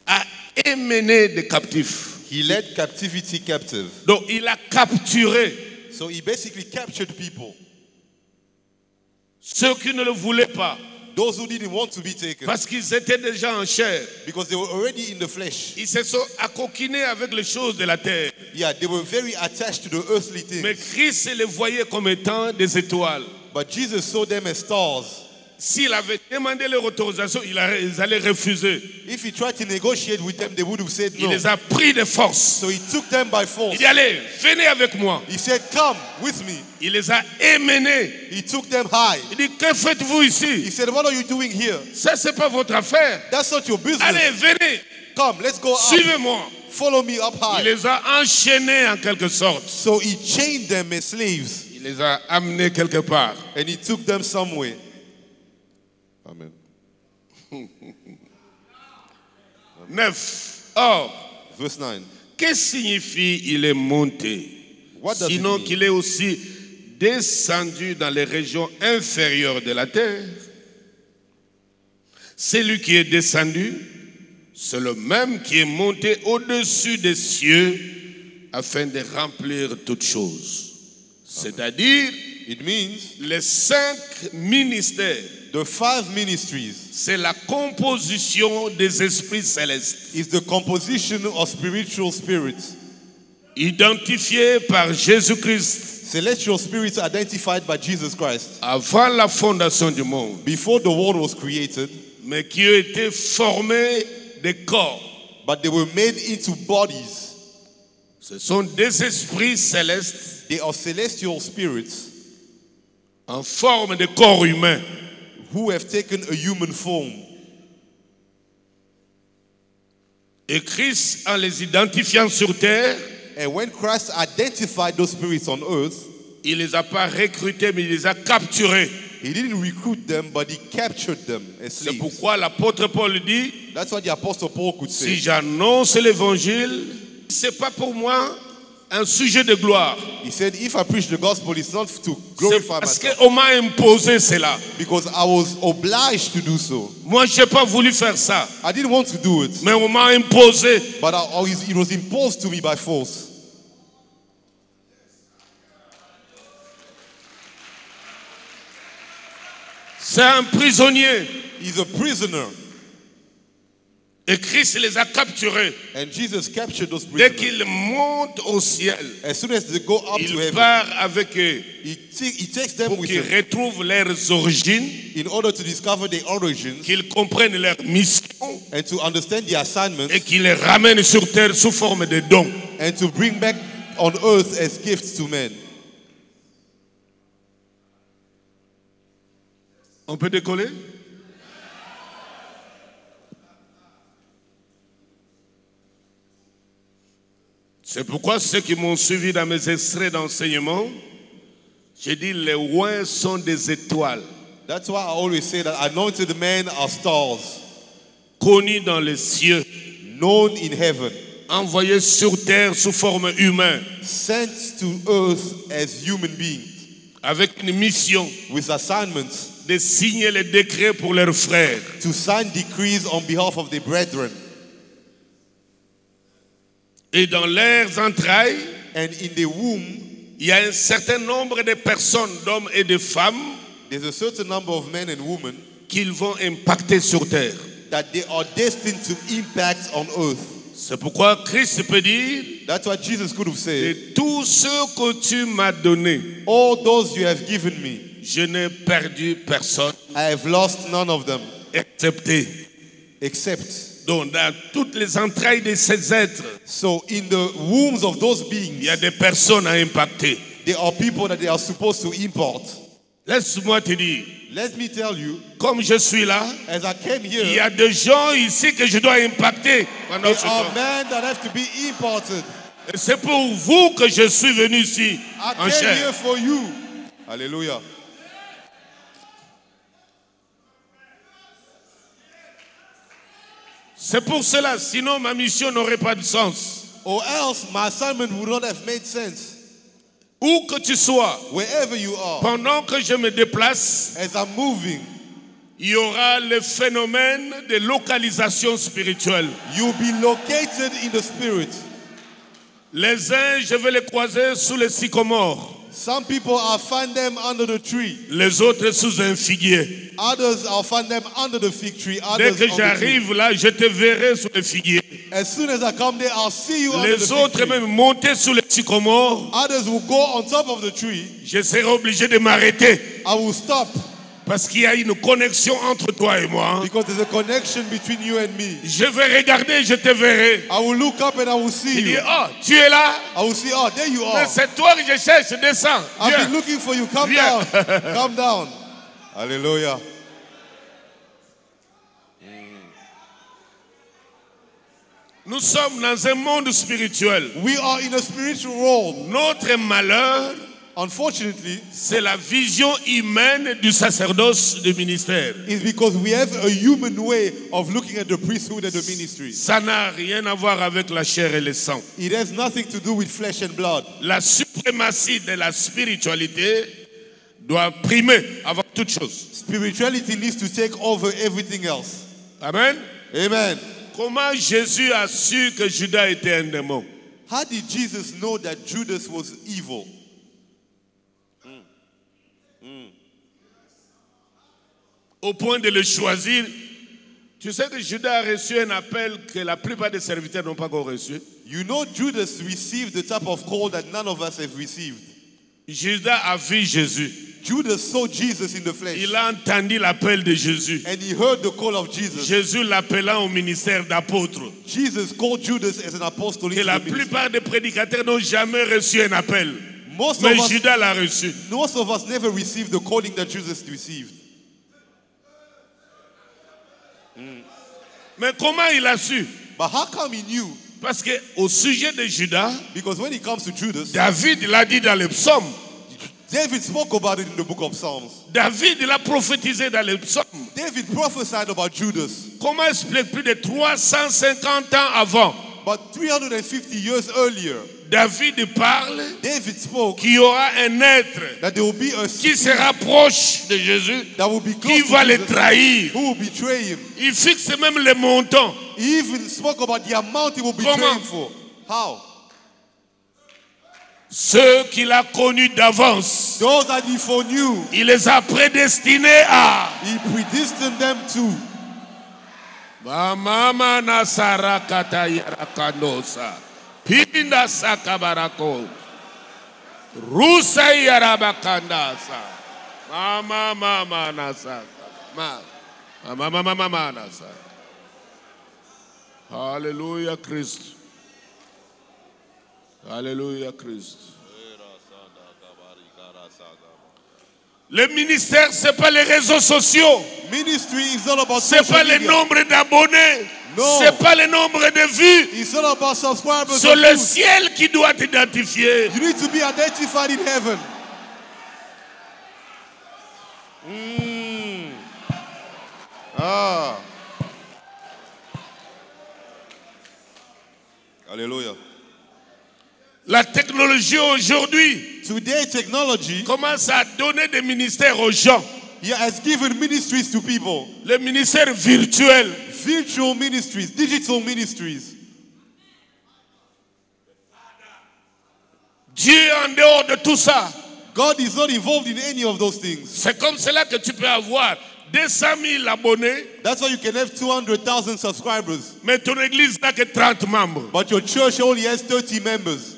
a émené des captifs. he led captivity captive. Donc il a capturé So he basically captured people. ceux qui ne le voulaient pas, Those who didn't want to be taken. parce qu'ils étaient déjà en chair. Because they were already in the flesh. Ils se sont accoquinés avec les choses de la terre. Yeah, they were very attached to the earthly Mais things. Christ les voyait comme étant des étoiles. But Jesus saw them as stars. S'il avait demandé leur autorisation, ils allaient refuser. If he tried to negotiate with them, they would have said Il no. les a pris de force. So he took them by force. Il dit, allez, venez avec moi. He said, come with me. Il les a émenés. He took them high. Il dit, que faites-vous He ici? said, what are you doing here? Ça, c'est pas votre affaire. That's not your business. Allez, venez. Come, let's go up. Suivez-moi. Follow me up Il high. les a enchaînés en quelque sorte. So he chained them as slaves. Il les a amenés quelque part. And he took them somewhere. Amen. 9. Or, Verse 9. que signifie il est monté? What does it Sinon mean? qu'il est aussi descendu dans les régions inférieures de la terre. Celui qui est descendu, c'est le même qui est monté au-dessus des cieux afin de remplir toutes choses. C'est-à-dire, It means les 5 ministères, the 5 ministries c'est la composition des esprits célestes, is the composition of spiritual spirits. identifiés par Jésus-Christ Celestial spirits identified by Jesus Christ avant la fondation du monde, before the world was created, mais qui ont été formés de corps. but they were made into bodies. Ce sont des esprits célestes They are celestial spirits en forme de corps humain. who have taken a human form. Et Christ, en les identifiant sur terre, And when Christ identified those spirits on earth, il ne les a pas recrutés, mais il les a capturés. he didn't recruit them, but he captured them as C'est slaves. pourquoi l'apôtre Paul dit, That's what the Apostle Paul could si say. j'annonce l'évangile, c'est pas pour moi un sujet de gloire. He said, if I preach the gospel, it's not to C'est glorify parce myself, qu'on m'a imposé cela. because I was obliged to do so. Moi, je n'ai pas voulu faire ça. I didn't want to do it, Mais on m'a imposé. but it was imposed to me by force. C'est un prisonnier. He's a prisoner. Et Christ les a capturés. And Jesus captured those Dès prisoners. qu'ils montent au ciel, As soon as they go up to il heaven, part avec eux he takes them pour with qu'ils him retrouvent leurs origines, in order to discover their origins qu'ils comprennent leur mission and to understand the assignments et qu'ils les ramènent sur terre sous forme de dons. and to bring back on earth as gifts to men. On peut décoller? C'est pourquoi ceux qui m'ont suivi dans mes extraits d'enseignement, j'ai dit les rois sont des étoiles, That's why I always say that anointed men are stars, connus dans les cieux, known in heaven, envoyés sur terre sous forme humaine, sent to earth as human beings, avec une mission with assignments de signer les décrets pour leurs frères. to sign decrees on behalf of their brethren. Et dans leurs entrailles, And in the womb, il y a un certain nombre de personnes, d'hommes et de femmes, there's a certain number of men and women qu'ils vont impacter sur terre. that they are destined to impact on earth. C'est pourquoi Christ peut dire, That's what Jesus could have said. de tous ceux que tu m'as donnés, All those you have given me, je n'ai perdu personne, I have lost none of them, excepté. except. Donc dans toutes les entrailles de ces êtres, So in the wombs of those il beings, y a des personnes à impacter. there are people that they are supposed to import. Laisse-moi te dire, Let me tell you, comme je suis là, as I came il y here, a des gens ici que je dois impacter pendant there ce are temps. men that have to be imported. Et c'est pour vous que je suis venu ici, I en came chair. here for you. Hallelujah. C'est pour cela, sinon ma mission n'aurait pas de sens. Or else my assignment would not have made sense. Où que tu sois, Wherever you are, pendant que je me déplace, as I'm moving, il y aura le phénomène de localisation spirituelle. you'll be located in the spirit. Les uns, je vais les croiser sous les sycomores. Some people, I'll find them under the tree. Les autres sous un figuier. Others, I'll find them under the fig tree. Dès Others que on the tree. j'arrive là, je te verrai sous le figuier. As soon as I come there, I'll see you under the Les fig autres tree. même monter sous les sycomores. Others will go on top of the tree. Je serai obligé de m'arrêter I will stop parce qu'il y a une connexion entre toi et moi. because there's a connection between you and me. Je vais regarder, je te verrai. I will look up and I will see Il dit, you. oh, tu es là? I will see, oh, there you Mais are. c'est toi que je cherche, descends. I've Viens. been looking for you. Come Viens. down. Come down. Hallelujah. Nous sommes dans un monde spirituel. We are in a spiritual world. Notre malheur, Unfortunately, c'est la vision humaine du sacerdoce du ministère. it's because we have a human way of looking at the priesthood and the ministry. Ça n'a rien à voir avec la chair et le sang. It has nothing to do with flesh and blood. La suprématie de la spiritualité doit primer avant toute chose. Spirituality needs to take over everything else. Amen. Amen. Comment Jésus a su que Judas était un démon? How did Jesus know that Judas was evil? Au point de le choisir. Tu sais que Judas a reçu un appel que la plupart des serviteurs n'ont pas encore reçu. You know Judas received the type of call that none of us have received. Judas a vu Jésus. Judas saw Jesus in the flesh. Il a entendu l'appel de Jésus. And he heard the call of Jesus. Jésus l'appelant au ministère d'apôtre. Jesus called Judas as an apostle Que into la the ministry. plupart des prédicateurs n'ont jamais reçu un appel. Most Mais of us Judas l'a reçu. never received the calling that Jesus received. Mais comment il a su? But how come he knew? Parce qu'au sujet de Judas, Because when it comes to Judas, David l'a dit dans le psaume. David spoke about it in the book of Psalms. David l'a prophétisé dans le psaume. David prophesied about Judas. Comment expliquer plus de 350 ans avant? But 350 years earlier, David parle David spoke qu'il y aura un être that there will be a qui spirit sera proche de Jésus, that will be close qui to va le Jesus, trahir. who will betray him. Il fixe même le montant. He even spoke about the amount he will betray Comment? him for. How? Ceux qu'il a connus d'avance, Those that he foreknew, il les a prédestinés à. he predestined them to. Mama nasara katayara kanosa. Pinda sakabarako. Rusa yarabakandasa. Mama nasa. Mama nasa. Alléluia Christ. Alléluia Christ. Le ministère, ce n'est pas les réseaux sociaux. Ministry is not about Ce n'est social pas le media. nombre d'abonnés. No. Ce n'est pas le nombre de vues. It's not about subscribers. C'est or le views. ciel qui doit t'identifier. You need to be identified in heaven. Hallelujah. La technologie aujourd'hui Today, technology commence à donner des ministères aux gens. has given ministries to people. Le ministère virtuel. Virtual ministries, digital ministries. Dieu est en dehors de tout ça. God is not involved in any of those things. C'est comme cela que tu peux avoir 200 000 abonnés, That's why you can have 200,000 subscribers, mais ton église n'a que 30 membres. but your church only has 30 members.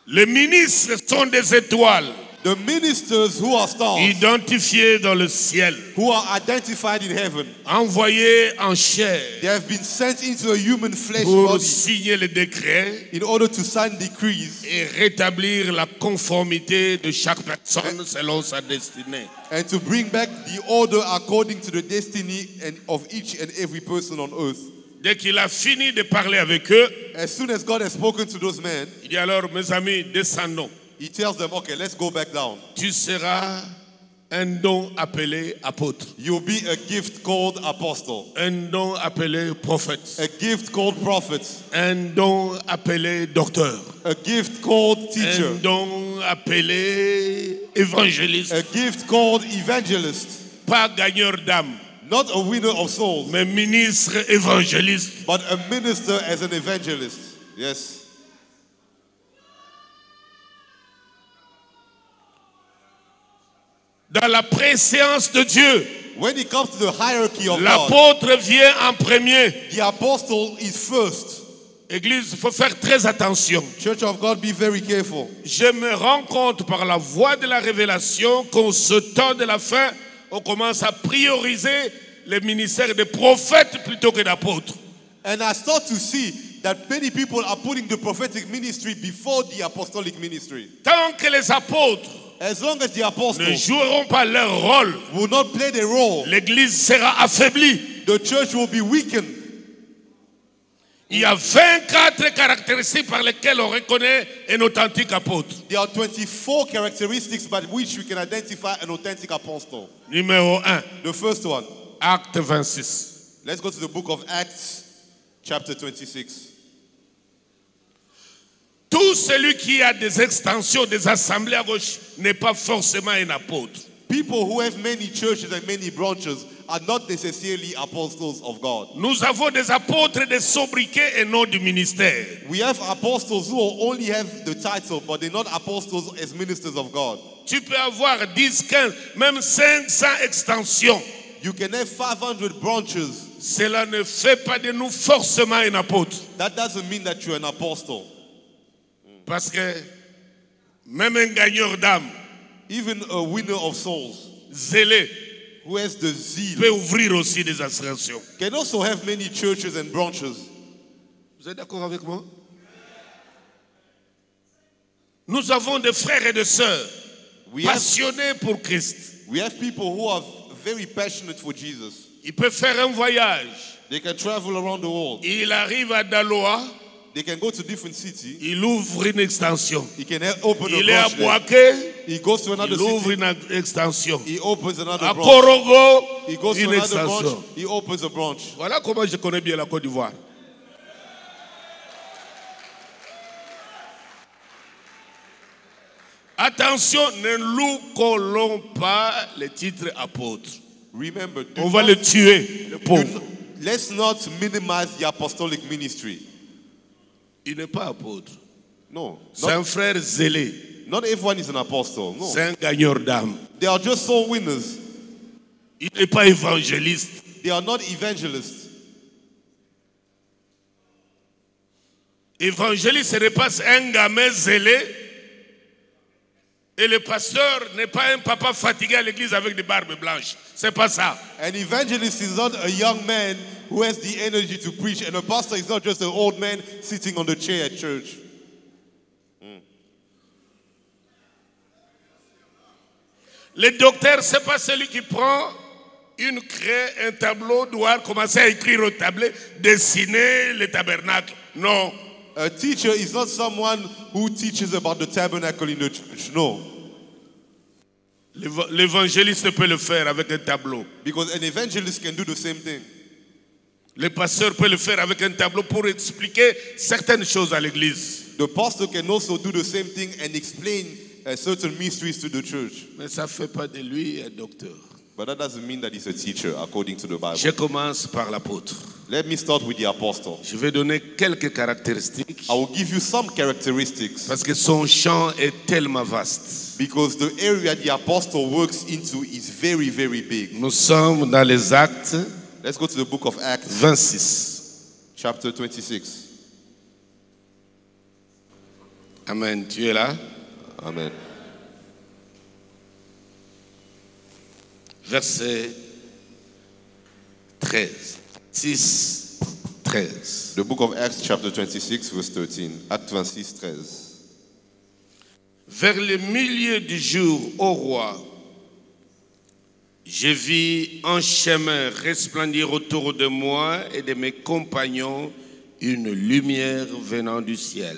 Les ministres sont des étoiles The ministers who are stars, identifiées dans le ciel, who are identified in heaven, envoyées en chair they have been sent into a human flesh pour body signer les décrets in order to sign decrees et rétablir la conformité de chaque personne selon sa destinée. and to bring back the order according to the destiny of each and every person on earth. Dès qu'il a fini de parler avec eux, As soon as God has spoken to those men, il dit alors, mes amis, descendons. he tells them, okay, let's go back down. Tu seras un don appelé apôtre, You'll be a gift called apostle, un don appelé prophète, a gift called prophet, un don appelé docteur, a gift called teacher, un don appelé évangéliste, a gift called evangelist, pas gagneur d'âme, not a winner of souls, mais ministre évangéliste. but a minister as an evangelist. Yes. Dans la préséance de Dieu, When it comes to the hierarchy of God, l'apôtre vient en premier. the apostle is first. Église, il faut faire très attention. Church of God, be very careful. Je me rends compte par la voie de la révélation qu'en ce temps de la fin, on commence à prioriser les ministères de prophètes plutôt que d'apôtres. And I start to see that many people are putting the prophetic ministry before the apostolic ministry. Tant que les apôtres As long as the ne apostles joueront pas leur rôle, will not play their role, l'Église sera affaiblie. the church will be weakened. Il y a 24 caractéristiques par lesquelles on reconnaît un authentique apôtre. There are 24 characteristics by which we can identify an authentic apostle. Numéro 1, The first one, Acte 26. let's go to the book of Acts, chapter 26. Tout celui qui a des extensions, des assemblées à gauche n'est pas forcément un apôtre. People who have many churches and many branches are not necessarily apostles of God. Nous avons des apôtres de sobriquet et non du ministère. We have apostles who only have the title, but they're not apostles as ministers of God. Tu peux avoir 10, 15, même 500 extensions. You can have 500 branches. Cela ne fait pas de nous forcément un apôtre. That doesn't mean that you're an apostle. Parce que même un gagneur d'âme, Even a winner of souls zélé, who has the zeal peut ouvrir aussi des ascensions. can also have many churches and branches. Vous êtes d'accord avec moi? Nous avons des frères et des sœurs We have, passionnés pour Christ. we have people who are very passionate for Jesus. Il peut faire un voyage. They can travel around the world. Il arrive à Daloa. They can go to different cities. Il ouvre une extension. He can open Il est a à branch there. Boaké, He goes to another il ouvre city. une extension. He opens another À branch. Korogo, He goes to une another extension. branch. He opens a branch. Voilà comment je connais bien la Côte d'Ivoire. Attention, ne nous collons pas les titres apôtres. Remember, On va le tuer, le pauvre. let's not minimize the apostolic ministry. Il n'est pas apôtre. No, C'est un frère zélé. not everyone is an apostle. No, C'est un gagneur d'âme. they are just soul winners. Il n'est pas évangéliste. They are not evangelists. Évangéliste, ce n'est pas un gamin zélé. Et le pasteur n'est pas un papa fatigué à l'église avec des barbes blanches. C'est pas ça. An evangelist is not a young man who has the energy to preach, and a pastor is not just an old man sitting on the chair at church. Le docteur, c'est pas celui qui prend une craie, un tableau, doit commencer à écrire au tableau, dessiner le tabernacle. Non. A teacher is not someone who teaches about the tabernacle in the church. No, L'évangéliste peut le faire avec un tableau. because an evangelist can do the same thing. Le pasteur peut le faire avec un tableau pour expliquer certaines choses à l'église. The pastor can also do the same thing and explain certain mysteries to the church. Mais ça ne fait pas de lui un docteur. But that doesn't mean that he's a teacher according to the Bible. Je commence par l'apôtre. Let me start with the apostle. Je vais donner quelques caractéristiques I will give you some characteristics parce que son champ est tellement vaste. because the area the apostle works into is very, very big. Nous sommes dans les Actes Let's go to the book of Acts, 26. chapter 26. Amen. Tu es là? Amen. Verset 13. 6, 13. The book of Acts, chapter 26, verse 13. Acte 26, 13. Vers le milieu du jour, ô roi, je vis un chemin resplendir autour de moi et de mes compagnons une lumière venant du ciel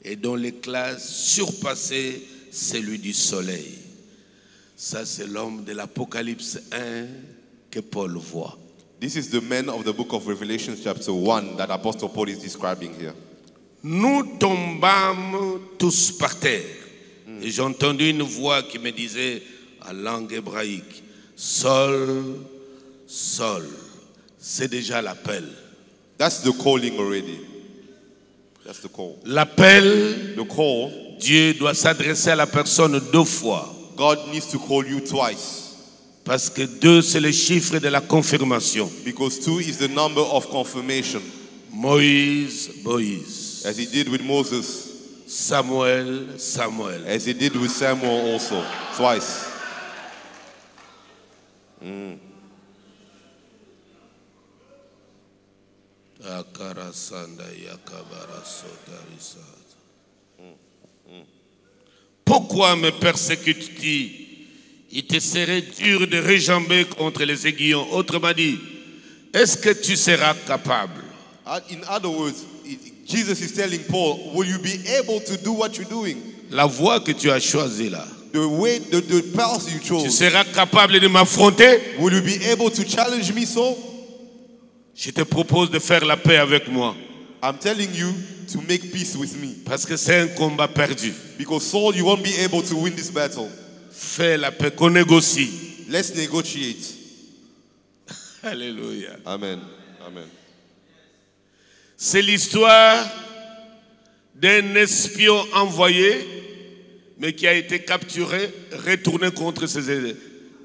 et dont l'éclat surpassait celui du soleil. Ça, c'est l'homme de l'Apocalypse 1 que Paul voit. This is the man of the book of Revelation, chapter 1, that Apostle Paul is describing here. Nous tombâmes tous par terre. Et j'ai entendu une voix qui me disait en langue hébraïque, Saul, Saul. C'est déjà l'appel. That's the calling already. That's the call. L'appel, The call, Dieu doit s'adresser à la personne 2 fois. God needs to call you twice Parce que 2, c'est le chiffre de la confirmation. because 2 is the number of confirmation, Moïse, Moïse. as he did with Moses, Samuel, Samuel. as he did with Samuel also, twice. Pourquoi me persécutes-tu? Il te serait dur de réjamber contre les aiguillons. Autrement dit, est-ce que tu seras capable? In other words, Jesus is telling Paul, will you be able to do what you're doing? La voie que tu as choisie là, The way, the path you tu chose, seras capable de m'affronter? will you be able to challenge me so? Je te propose de faire la paix avec moi. I'm telling you to make peace with me. Parce que c'est un combat perdu. Because Saul, you won't be able to win this battle. Fais la paix, qu'on négocie. Let's negotiate. Alléluia. Amen. Amen. C'est l'histoire d'un espion envoyé, mais qui a été capturé, retourné contre ses ennemis.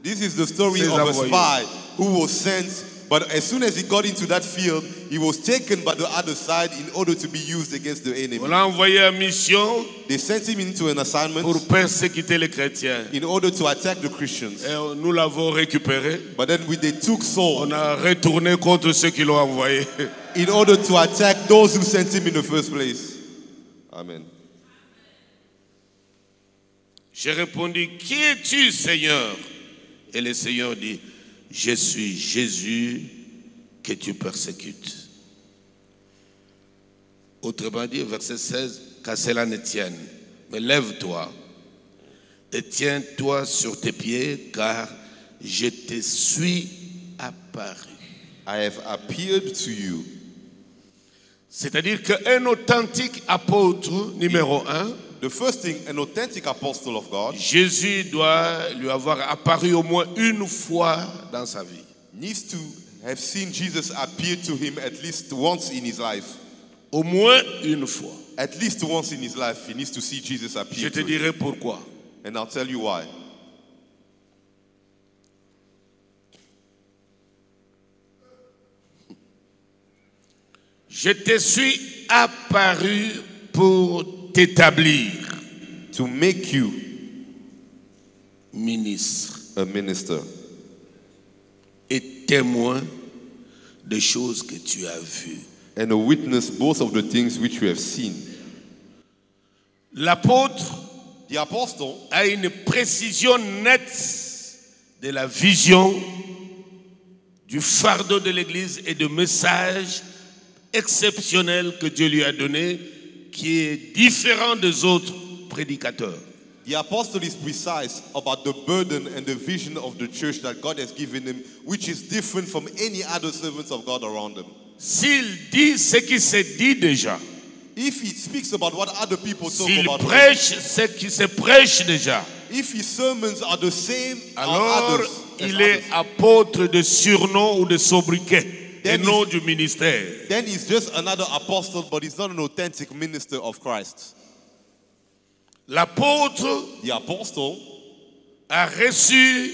This is the story Ses of a envoyés. spy who was sent, but as soon as he got into that field, he was taken by the other side in order to be used against the enemy. On l'a envoyé en mission They sent him into an assignment pour persécuter les chrétiens. in order to attack the Christians. Et nous l'avons récupéré. But then when they took Saul On a retourné contre ceux qui l'ont envoyé. in order to attack those who sent him in the first place. Amen. J'ai répondu, qui es-tu, Seigneur? Et le Seigneur dit, je suis Jésus que tu persécutes. Autrement dit, verset 16, qu'à cela ne tienne. Mais lève-toi et tiens-toi sur tes pieds, car je te suis apparu. I have appeared to you. C'est-à-dire qu'un authentique apôtre, numéro 1, The first thing, an authentic apostle of God Jésus doit lui avoir apparu au moins une fois dans sa vie. needs to have seen Jesus appear to him at least once in his life. Au moins une fois. At least once in his life, he needs to see Jesus Je appear te to him. dirai pourquoi. And I'll tell you why. Je te suis apparu pour t'établir To make you ministre a minister et témoin des choses que tu as vues. and a witness both of the things which you have seen. L'apôtre The apostle a une précision nette de la vision du fardeau de l'Église et du message exceptionnel que Dieu lui a donné, qui est différent des autres prédicateurs. The apostle is precise about the burden and the vision of the church that God has given him, which is different from any other servants of God around him. S'il dit ce qui se dit déjà, If he speaks about what other people talk s'il about, prêche ce qui se prêche déjà, if his sermons are the same as alors others, il est apôtre de surnom ou de sobriquet et Then non du ministère. then he's just another apostle, but he's not an authentic minister of Christ. L'apôtre The apostle a reçu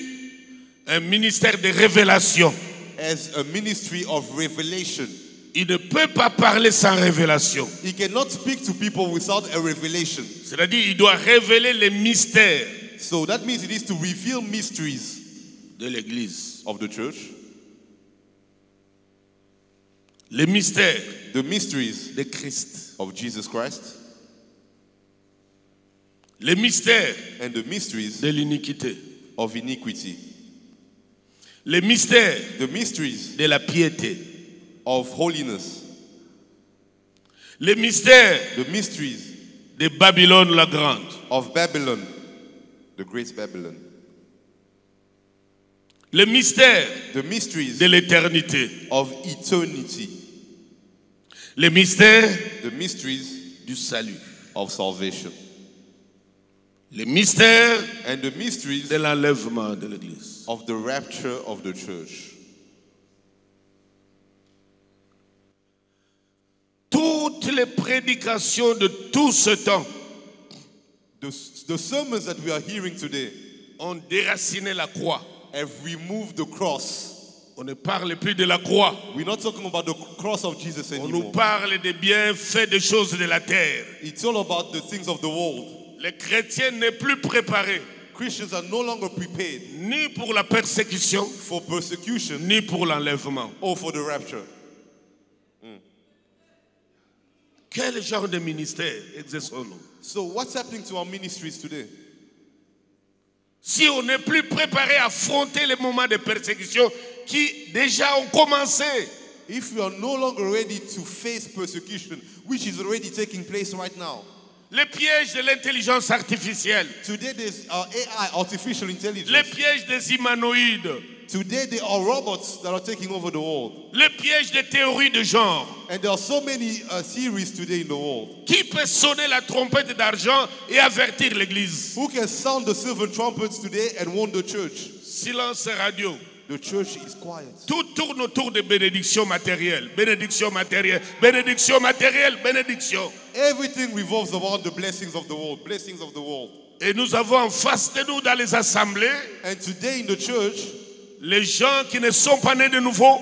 un ministère de révélation. has a ministry of revelation. Il ne peut pas parler sans révélation. He cannot speak to people without a revelation. C'est-à-dire il doit révéler les mystères So that means he needs to reveal mysteries de l'Église. of the church, Les mystères the mysteries de Christ. of Jesus Christ, Les mystères and the mysteries de l'iniquité. of iniquity, Les mystères the mysteries de la piété. of holiness, Les mystères the mysteries de Babylone la Grande. of Babylon, the great Babylon, Les mystères the mysteries de l'éternité. of eternity, Les mystères the mysteries du salut. of salvation, Les mystères and the mysteries de l'enlèvement de l'Église. of the rapture of the church. Toutes les prédications de tout ce temps The sermons that we are hearing today ont déraciné la croix. have removed the cross. On ne parle plus de la croix. We're not talking about the cross of Jesus On nous anymore. parle des bienfaits des choses de la terre. It's all about the things of the world. Les chrétiens n'est plus préparés Christians are no longer prepared ni pour la persécution, for persecution ni pour l'enlèvement. or for the rapture. Quel genre de ministère exerçons-nous? So what's happening to our ministries today? Si on n'est plus préparé à affronter les moments de persécution qui déjà ont commencé, If we are no longer ready to face persecution, which is already taking place right now. les pièges de l'intelligence artificielle, Today there's AI, artificial les intelligence. pièges des humanoïdes, Today there are robots that are taking over the world. les pièges des théories de genre. And there are so many theories today in the world. Qui peut sonner la trompette d'argent et avertir l'Église? Who can sound the silver trumpets today and warn the church? Silence radio. The church is quiet. Tout tourne autour de bénédictions matérielles. Bénédiction matérielle, bénédiction matérielle, bénédiction. Everything revolves around the blessings of the world. Blessings of the world. Et nous avons en face de nous dans les assemblées And today in the church, les gens qui ne sont pas nés de nouveau,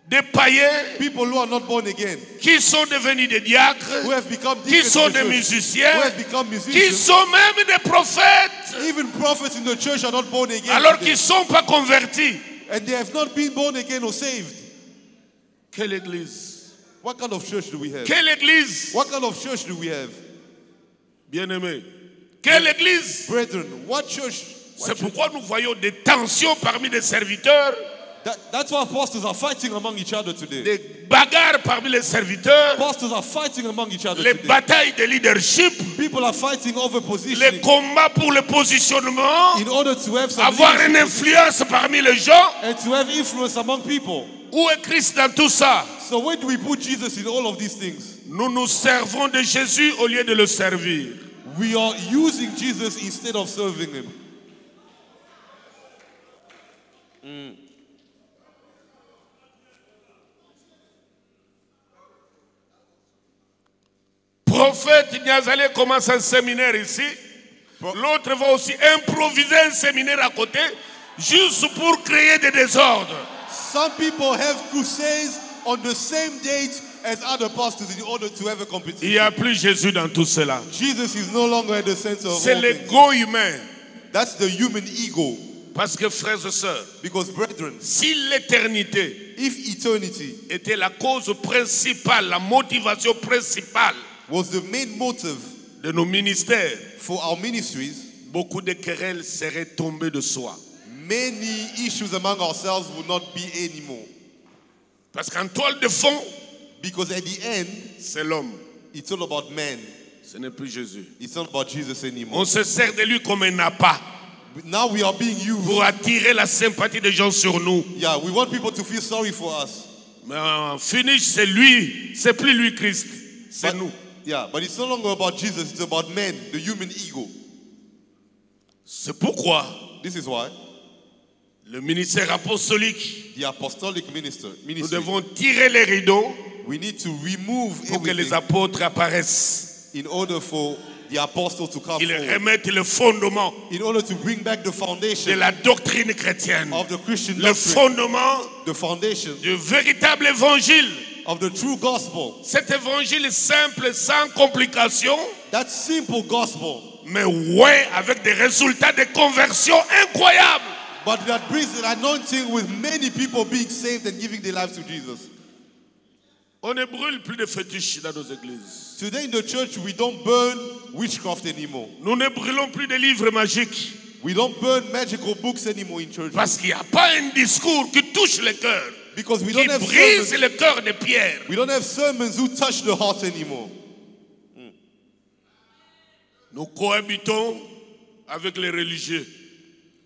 des païens people who are not born again, qui sont devenus des diacres, who have become qui deacons sont in the des church, musiciens, who have become qui musicians, sont même des prophètes, even prophets in the church are not born again. alors today. qu'ils ne sont pas convertis. And they have not been born again or saved. Quelle église? What kind of church do we have? Quelle église? What kind of church do we have? Bien-aimés, quelle église? Brethren, what church? C'est pourquoi nous voyons des tensions parmi les serviteurs, That's why pastors are fighting among each other today. des bagarres parmi les serviteurs, Pastors are fighting among each other les today. batailles de leadership, People are fighting over les positioning combats pour le positionnement, in order to have some avoir leadership une influence parmi les gens. and to have influence among people. Où est Christ dans tout ça? So where do we put Jesus in all of these things? Nous nous servons de Jésus au lieu de le servir. We are using Jesus instead of serving him. Prophète Niazalé commence un séminaire ici. L'autre va aussi improviser un séminaire à côté, juste pour créer des désordres. Some people have crusades on the same date as other pastors in order to have a Il competition. n'y a plus Jésus dans tout cela. Jesus is no longer at the center of C'est all things. l'ego humain. That's the human ego. Parce que frères et sœurs, Because brethren, si l'éternité if eternity était la cause principale, la motivation principale was the main motive de nos ministères, for our ministries, beaucoup de querelles seraient tombées de soi. many issues among ourselves would not be anymore. Parce qu'en toile de fond, Because at the end, c'est l'homme. it's all about man. Ce n'est plus Jésus. It's not about Jesus anymore. On se sert de lui comme un appât Now we are being used. pour attirer la sympathie des gens sur nous. Yeah, we want people to feel sorry for us. Mais en finish, c'est lui. C'est plus lui Christ. C'est But- nous. Yeah, but it's no longer about Jesus, it's about man, the human ego. C'est pourquoi This is why le ministère apostolique, the apostolic nous ministry, devons tirer les rideaux we need to remove pour que les everything apôtres apparaissent. in order for the apostle to come Qu'ils forward, remettent le fondement in order to bring back the de foundation la doctrine chrétienne. of the Christian Le doctrine, fondement the foundation du véritable évangile. of the true gospel. Cet évangile simple, sans complications, That simple gospel, mais ouais, avec des résultats de conversion incroyables. but that brings an anointing with many people being saved and giving their lives to Jesus. On ne brûle plus de fétiches dans nos églises. Today in the church, we don't burn witchcraft anymore. Nous ne brûlons plus de livres magiques. We don't burn magical books anymore in church. Parce qu'il n'y a pas un discours qui touche le cœur, Because we qui don't have brise sermons, le cœur de Pierre. we don't have sermons who touch the heart anymore. Nous cohabitons avec les religieux.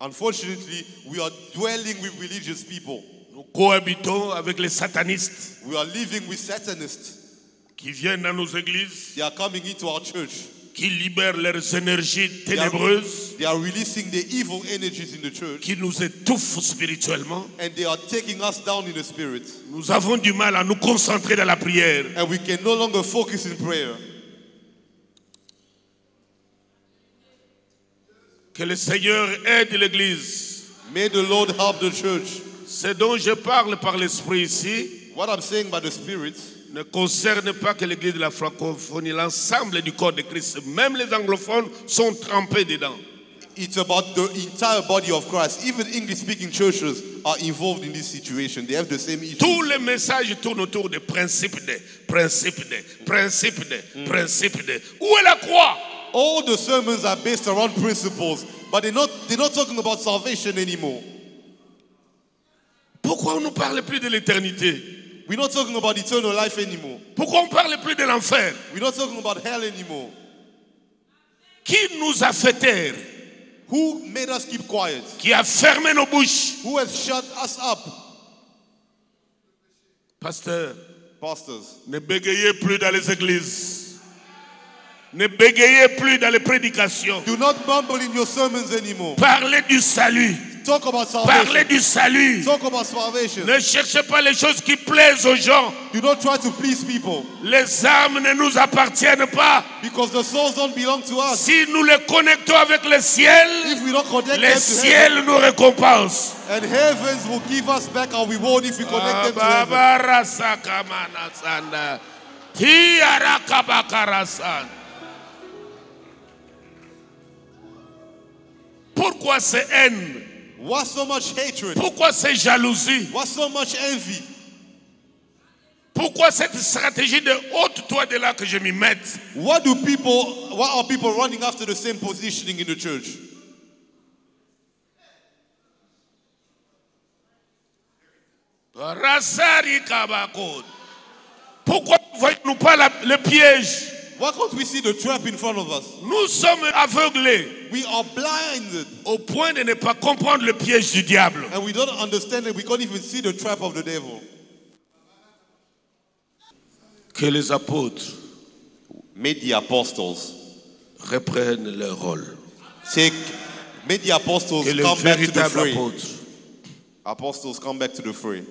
Unfortunately, we are dwelling with religious people. Nous cohabitons avec les satanistes We are living with Satanists. qui viennent dans nos églises, They are coming into our church. qui libèrent leurs énergies They are, ténébreuses, they are releasing the evil energies in the church. qui nous étouffent spirituellement. And they are taking us down in the spirit. Nous avons du mal à nous concentrer dans la prière. And we can no longer focus in prayer. Que le Seigneur aide l'Église. May the Lord help the church. Ce dont je parle par l'Esprit ici What I'm saying by the Spirit ne concerne pas que l'Église de la francophonie, l'ensemble du corps de Christ. Même les anglophones sont trempés dedans. it's about the entire body of Christ. Even English-speaking churches are involved in this situation. They have the same issue. Tous les messages tournent autour des principes de. Où est la croix? All the sermons are based around principles, but they're not talking about salvation anymore. Pourquoi on ne parle plus de l'éternité? We're not talking about eternal life anymore. Pourquoi on ne parle plus de l'enfer? We're not talking about hell anymore. Qui nous a fait taire? Who made us keep quiet? Qui a fermé nos bouches? Who has shut us up? Pasteur, Pastors, ne bégayez plus dans les églises. Ne bégayez plus dans les prédications. do not mumble in your sermons anymore. Parlez du salut. Talk about Parlez salvation. du salut. Talk about salvation. Ne cherchez pas les choses qui plaisent aux gens. Do not try to please people, Les âmes ne nous appartiennent pas. because the souls don't belong to us. Si nous les connectons avec le ciel, If we don't connect le them to heaven, ciel nous récompense. and heavens will give us back our reward if we connect them to heaven. Abarasakamana-sanda. Tiarakabakarasan. Pourquoi cette haine? Why so much hatred? Pourquoi cette jalousie? Why so much envy? Pourquoi cette stratégie de ôte-toi de là que je m'y mette? Why are people running after the same positioning in the church? Rasari kabakot. Pourquoi ne voyons-nous pas le piège? Why can't we see the trap in front of us? Nous sommes aveuglés We are blinded au point de ne pas comprendre le piège du diable. and we don't understand it. We can't even see the trap of the devil. Que les apôtres Made the apostles reprennent leur rôle. made the apostles Que les come back to the véritables fray. apôtres Apostles come back to the fray.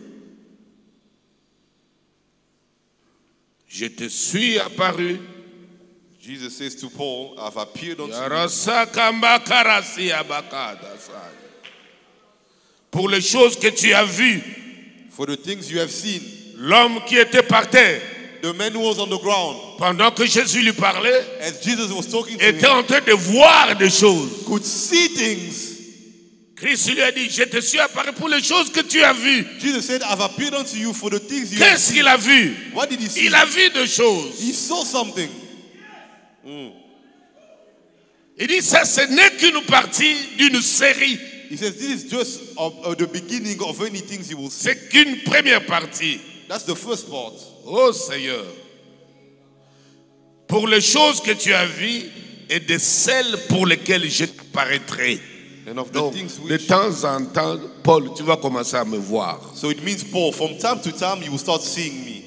Je te suis apparu. Jesus says to Paul, I've appeared unto you pour les choses que tu as vues. for the things you have seen. L'homme qui était par terre, The man who was on the ground, pendant que Jésus lui parlait, as Jesus was talking to était him, en train de voir des choses. could see things. Christ lui a dit, je te suis apparu pour les choses que tu as vues. Jesus said, I've appeared unto you for the things you have Qu'est-ce seen. qu'il a vu? What did he see? Il a vu des choses. He saw something. Il dit, ça ce n'est qu'une partie d'une série. He says, this is just the beginning of any things you will see. C'est qu'une première partie. That's the first part. Oh Seigneur, pour les choses que tu as vues et de celles pour lesquelles je t'apparaîtrai. And of the Donc, things de which... temps en temps, Paul, tu vas commencer à me voir. So it means, Paul, from time to time, you will start seeing me.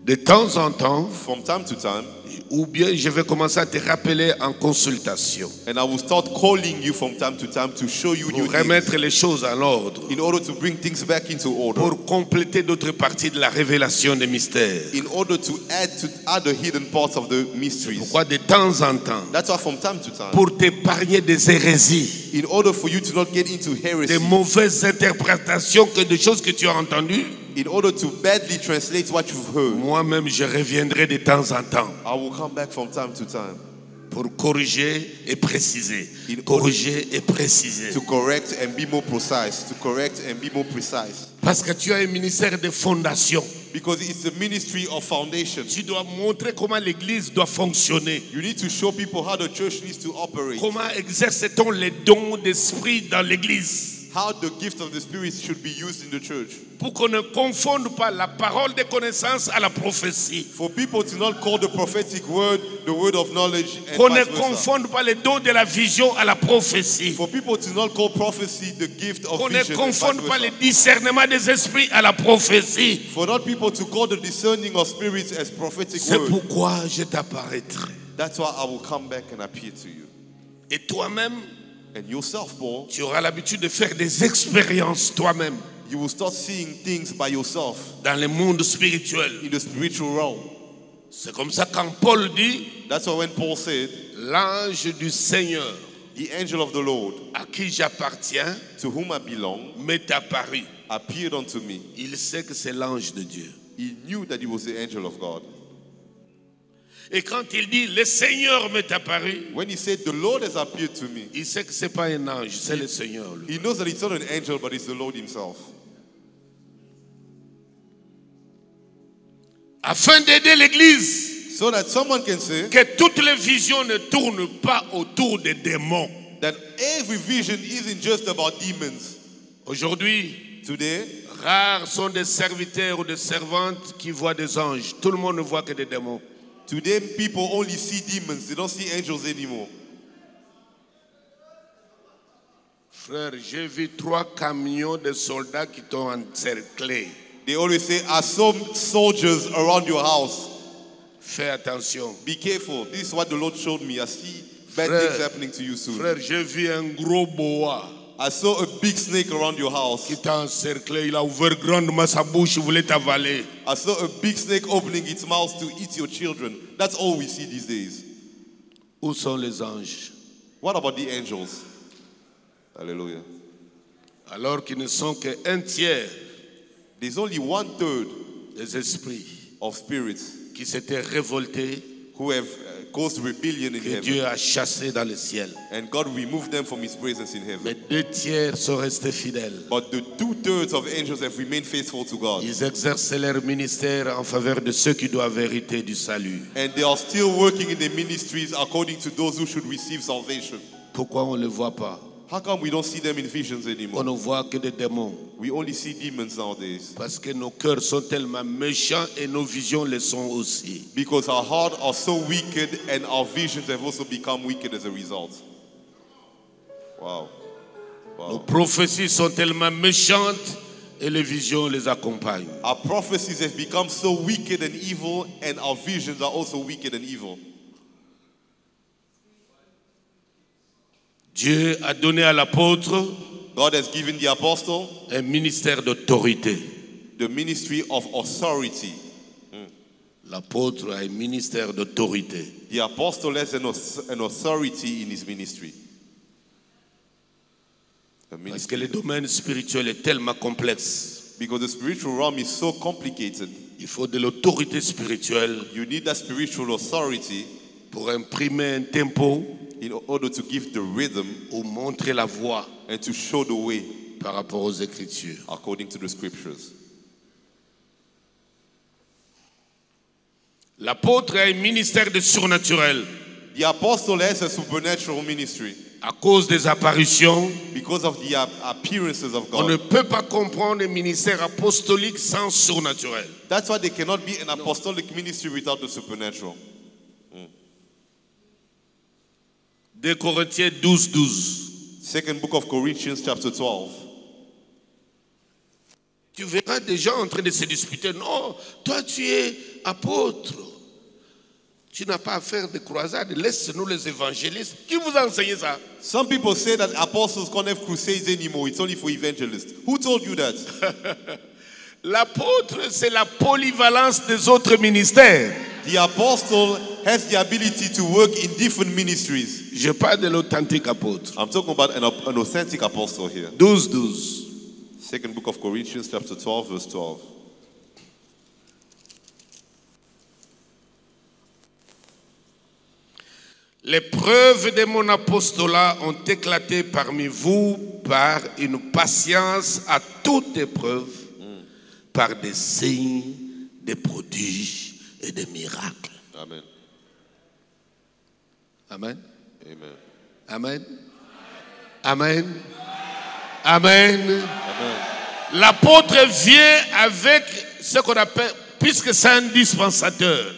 De temps en temps, From time to time. ou bien je vais commencer à te rappeler en consultation. And I will start calling you from time to time to show you new Pour things. remettre les choses en ordre. In order to bring things back into order. Pour compléter d'autres parties de la révélation des mystères. In order to add the hidden parts of the mysteries. Pourquoi de temps en temps? That's why from time to time. Pour t'épargner des hérésies. In order for you to not get into heresy. Des mauvaises interprétations que des choses que tu as entendues. In order to badly translate what you've heard. Moi-même, je reviendrai de temps en temps. I will come back from time to time. Pour corriger et préciser. Corriger et préciser. To correct and be more precise. To correct and be more precise. Parce que tu as un ministère de fondation. Because it's the ministry of foundation. Tu dois montrer comment l'église doit fonctionner. You need to show people how the church needs to operate. Comment exerce-t-on les dons d'esprit dans l'église? How the gift of the Spirit should be used in the church. Pour qu'on ne confonde pas la parole de connaissance à la prophétie. For people to not call the prophetic word the word of knowledge and Qu'on ne vice versa. confonde pas les dons de la vision à la prophétie. For people to not call prophecy the gift of Qu'on ne vision and confonde vice pas versa. le discernement des esprits à la prophétie. For not people to call the discerning of spirits as prophetic C'est word. pourquoi je t'apparaîtrai. That's why I will come back and appear to you. Et toi-même, And yourself, Paul, tu auras l'habitude de faire des expériences toi-même you will start seeing things by yourself dans le monde spirituel. in the spiritual realm. C'est comme ça quand Paul dit, That's why when Paul said, l'ange du Seigneur the angel of the Lord, à qui j'appartiens to whom I belong, m'est apparu. appeared unto me. Il sait que c'est l'ange de Dieu. He knew that he was the angel of God. Et quand il dit le Seigneur m'est apparu, When he said, the Lord has appeared to me, il sait que ce n'est pas un ange, c'est le Seigneur. Lui. he knows that it's not an angel, but it's the Lord himself. Afin d'aider l'Église, So that someone can say que toutes les visions ne tournent pas autour des démons. that every vision isn't just about demons. Aujourd'hui, Today, rares sont des serviteurs ou des servantes qui voient des anges. Tout le monde ne voit que des démons. today people only see demons. They don't see angels anymore. Frère, j'ai vu 3 camions de soldats qui t'ont encerclé. They always say, are some soldiers around your house? Fais attention. Be careful. This is what the Lord showed me. I see bad Frère, things happening to you soon. Frère, j'ai vu un gros boa I saw a big snake around your house. qui t'a encerclé. Il a ouvert grandement sa bouche, il voulait t'avaler. I saw a big snake opening its mouth to eat your children. That's all we see these days. Où sont les anges? What about the angels? Hallelujah. Alors qu'ils ne sont qu'un tiers There's only 1/3 des esprits of spirits qui s'étaient révoltés, who have caused rebellion in que heaven. Dieu a chassés dans le ciel. And God removed them from his presence in heaven. Mais 2 tiers sont restés fidèles. But the 2/3 of angels have remained faithful to God. Ils exercent leur ministère en faveur de ceux qui doivent hériter du salut. And they are still working in their ministries according to those who should receive salvation. Pourquoi on ne le voit pas? How come we don't see them in visions On anymore? ne voit que des démons. We only see demons nowadays. Parce que nos cœurs sont tellement méchants et nos visions le sont aussi. Because our hearts are so wicked and our visions have also become wicked as a result. Wow. Nos prophéties sont tellement méchantes et les visions les accompagnent. Our prophecies have become so wicked and evil, and our visions are also wicked and evil. Dieu a donné à l'apôtre God has given the apostle un ministère d'autorité. the ministry of authority. L'apôtre a un ministère d'autorité. The apostle has an authority in his ministry. Parce que le domaine spirituel est tellement complexe. Because the spiritual realm is so complicated. Il faut de l'autorité spirituelle You need that spiritual authority pour imprimer un tempo in order to give the rhythm ou montrer la voie and to show the way par rapport aux Écritures. according to the scriptures. L'apôtre a un ministère de surnaturel The apostle has a supernatural ministry à cause des apparitions. because of the appearances of On ne God. peut pas comprendre le ministère apostolique sans surnaturel. That's why there cannot be an apostolic ministry without the supernatural. 2 Corinthiens 12. Second book of Corinthians chapter 12. Tu verras des gens en train de se disputer. Non, toi tu es apôtre. Tu n'as pas à faire de croisade. Laisse-nous les évangélistes. Qui vous a enseigné ça? Some people say that apostles can't have crusades anymore. It's only for evangelists. Who told you that? L'apôtre, c'est la polyvalence des autres ministères. The apostle has the ability to work in different ministries. Je parle de l'authentique apôtre. I'm talking about an authentic apostle here. 12. Second book of Corinthians chapter 12 verse 12. Les preuves de mon apostolat ont éclaté parmi vous par une patience à toute épreuve, par des signes, des prodiges et des miracles. Amen. Amen. Amen. Amen. Amen. Amen. L'apôtre vient avec ce qu'on appelle, puisque c'est un dispensateur,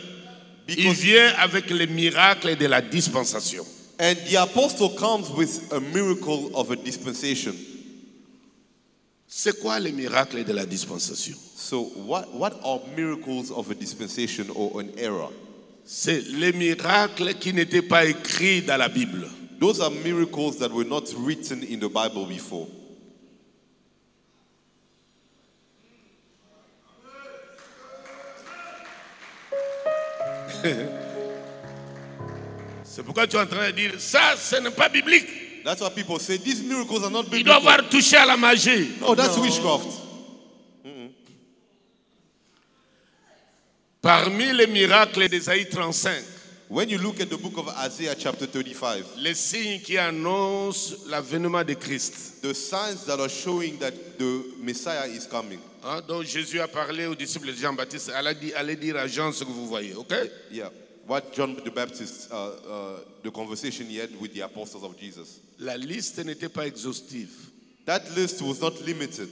il vient avec les miracles de la dispensation. And the apostle comes with a miracle of a dispensation. C'est quoi les miracles de la dispensation? So what are miracles of a dispensation or an era? C'est les miracles qui n'étaient pas écrits dans la Bible. Those are miracles that were not written in the Bible before. C'est pourquoi tu es en train de dire, ça, ce n'est pas biblique. That's why people say these miracles are not Il doit biblical. avoir touché à la magie. Oh, that's witchcraft. Parmi les miracles d'Ésaïe 35, When you look at the book of Isaiah chapter 35, les signes qui annoncent l'avènement de Christ. the signs that are showing that the Messiah is coming. Hein, donc Jésus a parlé aux disciples de Jean-Baptiste, allez dire à Jean ce que vous voyez, ok? Yeah. What John the Baptist, the conversation he had with the apostles of Jesus. La liste n'était pas exhaustive. That list was not limited.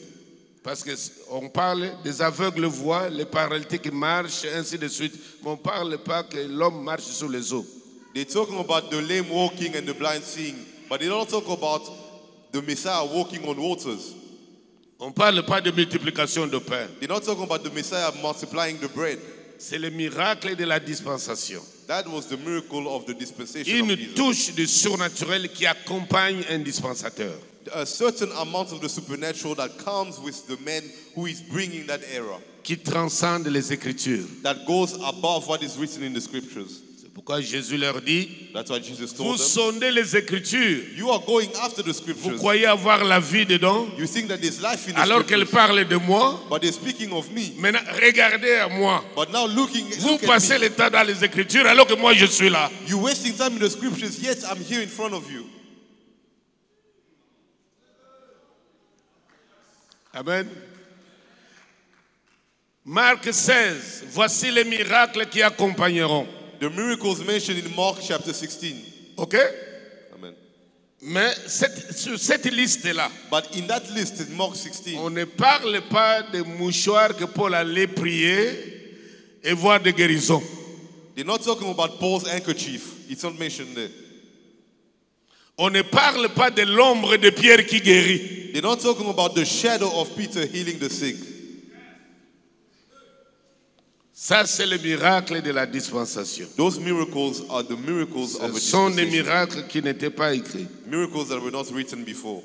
Parce qu'on parle des aveugles voient, les paralytiques marchent, ainsi de suite. Mais on ne parle pas que l'homme marche sur les eaux. They're talking about the lame walking and the blind seeing, but they don't talk about the Messiah walking on waters. On ne parle pas de multiplication de pain. They're not talking about the Messiah multiplying the bread. C'est le miracle de la dispensation. That was the miracle of the dispensation Une of Jesus. touche de surnaturel qui accompagne un dispensateur. A certain amount of the supernatural that comes with the man who is bringing that era, Qui transcende les Écritures. that goes above what is written in the scriptures. C'est pourquoi Jésus leur dit, That's why Jesus vous told them, sondez les Écritures. you are going after the Vous scriptures. croyez avoir la vie dedans, You think that there's life in the alors qu'elle scriptures, parle de moi. but they're speaking of me. Maintenant, regardez à moi. But now Vous look at passez me. le temps dans les Écritures alors que moi je suis là. You're wasting time in the scriptures, yet I'm here in front of you. Amen. Marc 16, voici les miracles qui accompagneront. The miracles mentioned in Mark chapter 16. Ok? Amen. Mais sur cette liste-là, But in that list in Mark 16, on ne parle pas des mouchoirs que Paul allait prier et voir des guérisons. they're not talking about Paul's handkerchief. It's not mentioned there. On ne parle pas de l'ombre de Pierre qui guérit. They're not talking about the shadow of Peter healing the sick. Ça, c'est le miracle de la dispensation. Those miracles are the miracles of a Ce sont des dispensation. miracles qui n'étaient pas écrits. Miracles that were not written before.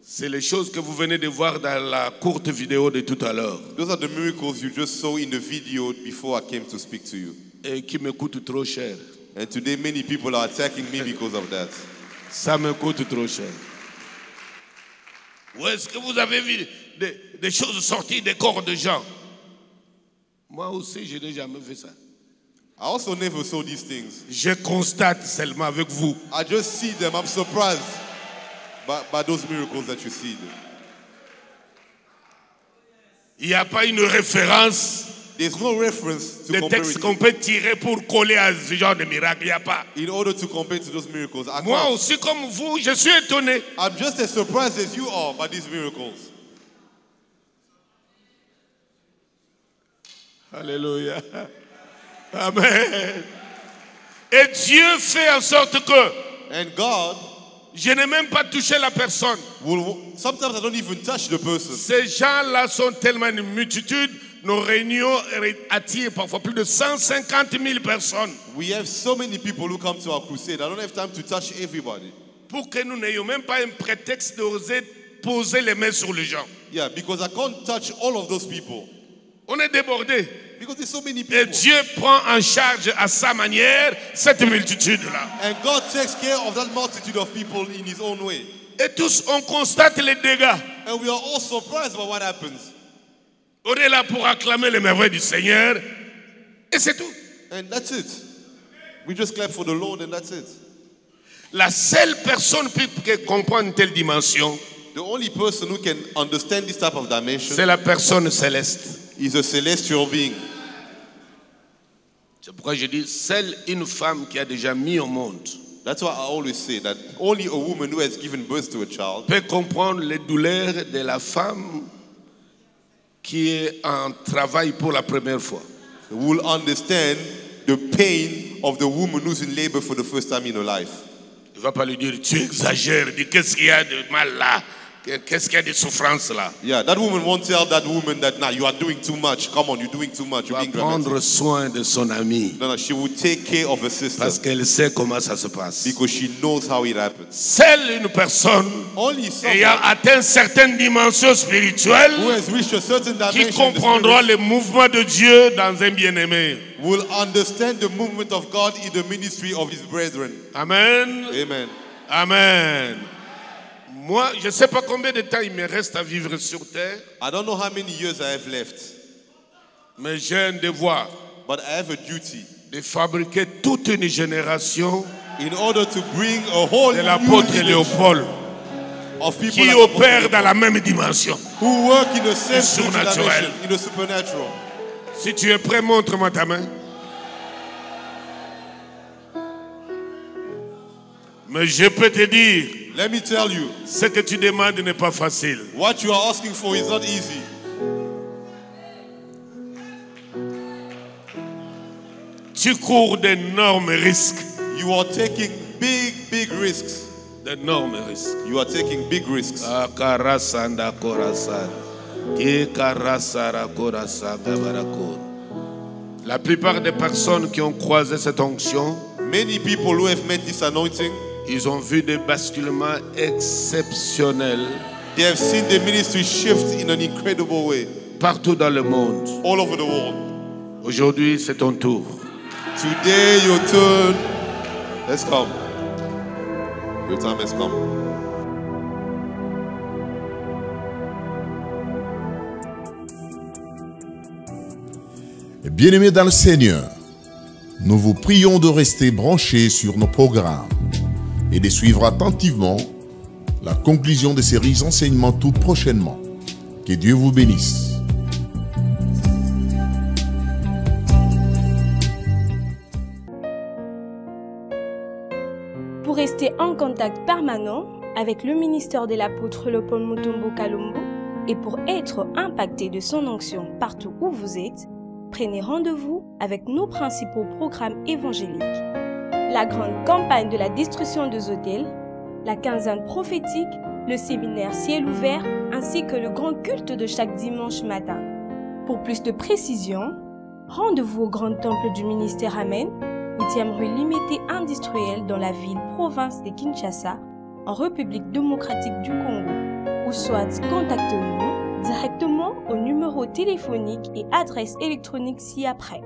C'est les choses que vous venez de voir dans la courte vidéo de tout à l'heure Those are the miracles you just saw in the video before I came to speak to you. et qui me coûtent trop cher. And today many people are attacking me because of that. Ça me coûte trop cher. Où est-ce que vous avez vu des choses sorties des corps de gens? Moi aussi, je n'ai jamais fait ça. I also never saw these things. Je constate seulement avec vous. I just see them. I'm surprised by those miracles that you see. Il n'y a pas une référence There's no reference to de compare texte it qu'on to. peut tirer pour coller à ce genre de miracle. Il n'y a pas. In order to compare to those miracles, I Moi can't. aussi, comme vous, je suis étonné. I'm just as surprised as you are by these miracles. Alléluia. Amen. Et Dieu fait en sorte que And God je n'ai même pas touché la personne. sometimes I don't even touch the person. Ces gens-là sont tellement une multitude. Nos réunions attirent parfois plus de 150 000 personnes. We have so many people who come to our crusade. I don't have time to touch everybody. Pour que nous n'ayons même pas un prétexte d'oser poser les mains sur les gens. Yeah, because I can't touch all of those people. On est débordé. Because there's so many Et people. Dieu prend en charge à sa manière cette multitude-là. And God takes care of that multitude of people in His own way. Et tous, on constate les dégâts. And we are all surprised by what happens. On est là pour acclamer les merveilles du Seigneur. Et c'est tout. And that's it. We just clap for the Lord and that's it. La seule personne qui peut comprendre une telle dimension, The only person who can understand this type of dimension c'est la personne céleste. is a celestial being. C'est pourquoi je dis, seule une femme qui a déjà mis au monde That's why I always say that only a woman who has given birth to a child peut comprendre les douleurs de la femme qui est en travail pour la première fois. will understand the pain of the woman who's in labor for the first time in her life. Il ne va pas lui dire, tu exagères, dis qu'est-ce qu'il y a de mal là, qu'est-ce qu'il y a de souffrance là. Yeah, that woman won't tell that woman that, nah, you are doing too much. Come on, you're doing too much. Elle You're va being dramatic. prendre soin de son ami No, she will take care of her sister parce qu'elle sait comment ça se passe. because she knows how it happens. Seule une personne Only ayant someone atteint certaines dimensions who spirituelles has reached a certain qui dimension in the comprendra spirit le mouvement de Dieu dans un bien-aimé. will understand the movement of God in the ministry of His brethren. Amen. Amen. Amen. Moi, je ne sais pas combien de temps il me reste à vivre sur terre, I don't know how many years I have left, mais j'ai un devoir but I have a duty de fabriquer toute une génération in order to bring a whole de new l'apôtre lineage Léopold of people qui like opèrent Apostle dans la même dimension. who work in the same Surnaturel. dimension, in the supernatural. Si tu es prêt, montre-moi ta main. Mais je peux te dire, Let me tell you, ce que tu demandes n'est pas facile. what you are asking for is not easy. Tu cours d'énormes risques. You are taking big risks. D'énormes risques. You are taking big risks. Akarasanda korasan. Ki karasara korasanga barakor. La plupart des personnes qui ont croisé cette onction, Many people who have met this anointing, ils ont vu des basculements exceptionnels they have seen the ministry shift in an incredible way partout dans le monde. all over the world. Aujourd'hui, c'est ton tour. Today your turn has come. Your time has come. Bien-aimés dans le Seigneur, nous vous prions de rester branchés sur nos programmes et de suivre attentivement la conclusion de ces riches enseignements tout prochainement. Que Dieu vous bénisse. Pour rester en contact permanent avec le ministère de l'apôtre Léopold Mutombo Kalombo et pour être impacté de son onction partout où vous êtes, prenez rendez-vous avec nos principaux programmes évangéliques. La grande campagne de la destruction des hôtels, la quinzaine prophétique, le séminaire ciel ouvert ainsi que le grand culte de chaque dimanche matin. Pour plus de précisions, rendez-vous au grand temple du ministère Amen, 8e rue limitée industrielle dans la ville-province de Kinshasa, en République démocratique du Congo, ou soit contactez-nous directement au numéro téléphonique et adresse électronique ci-après.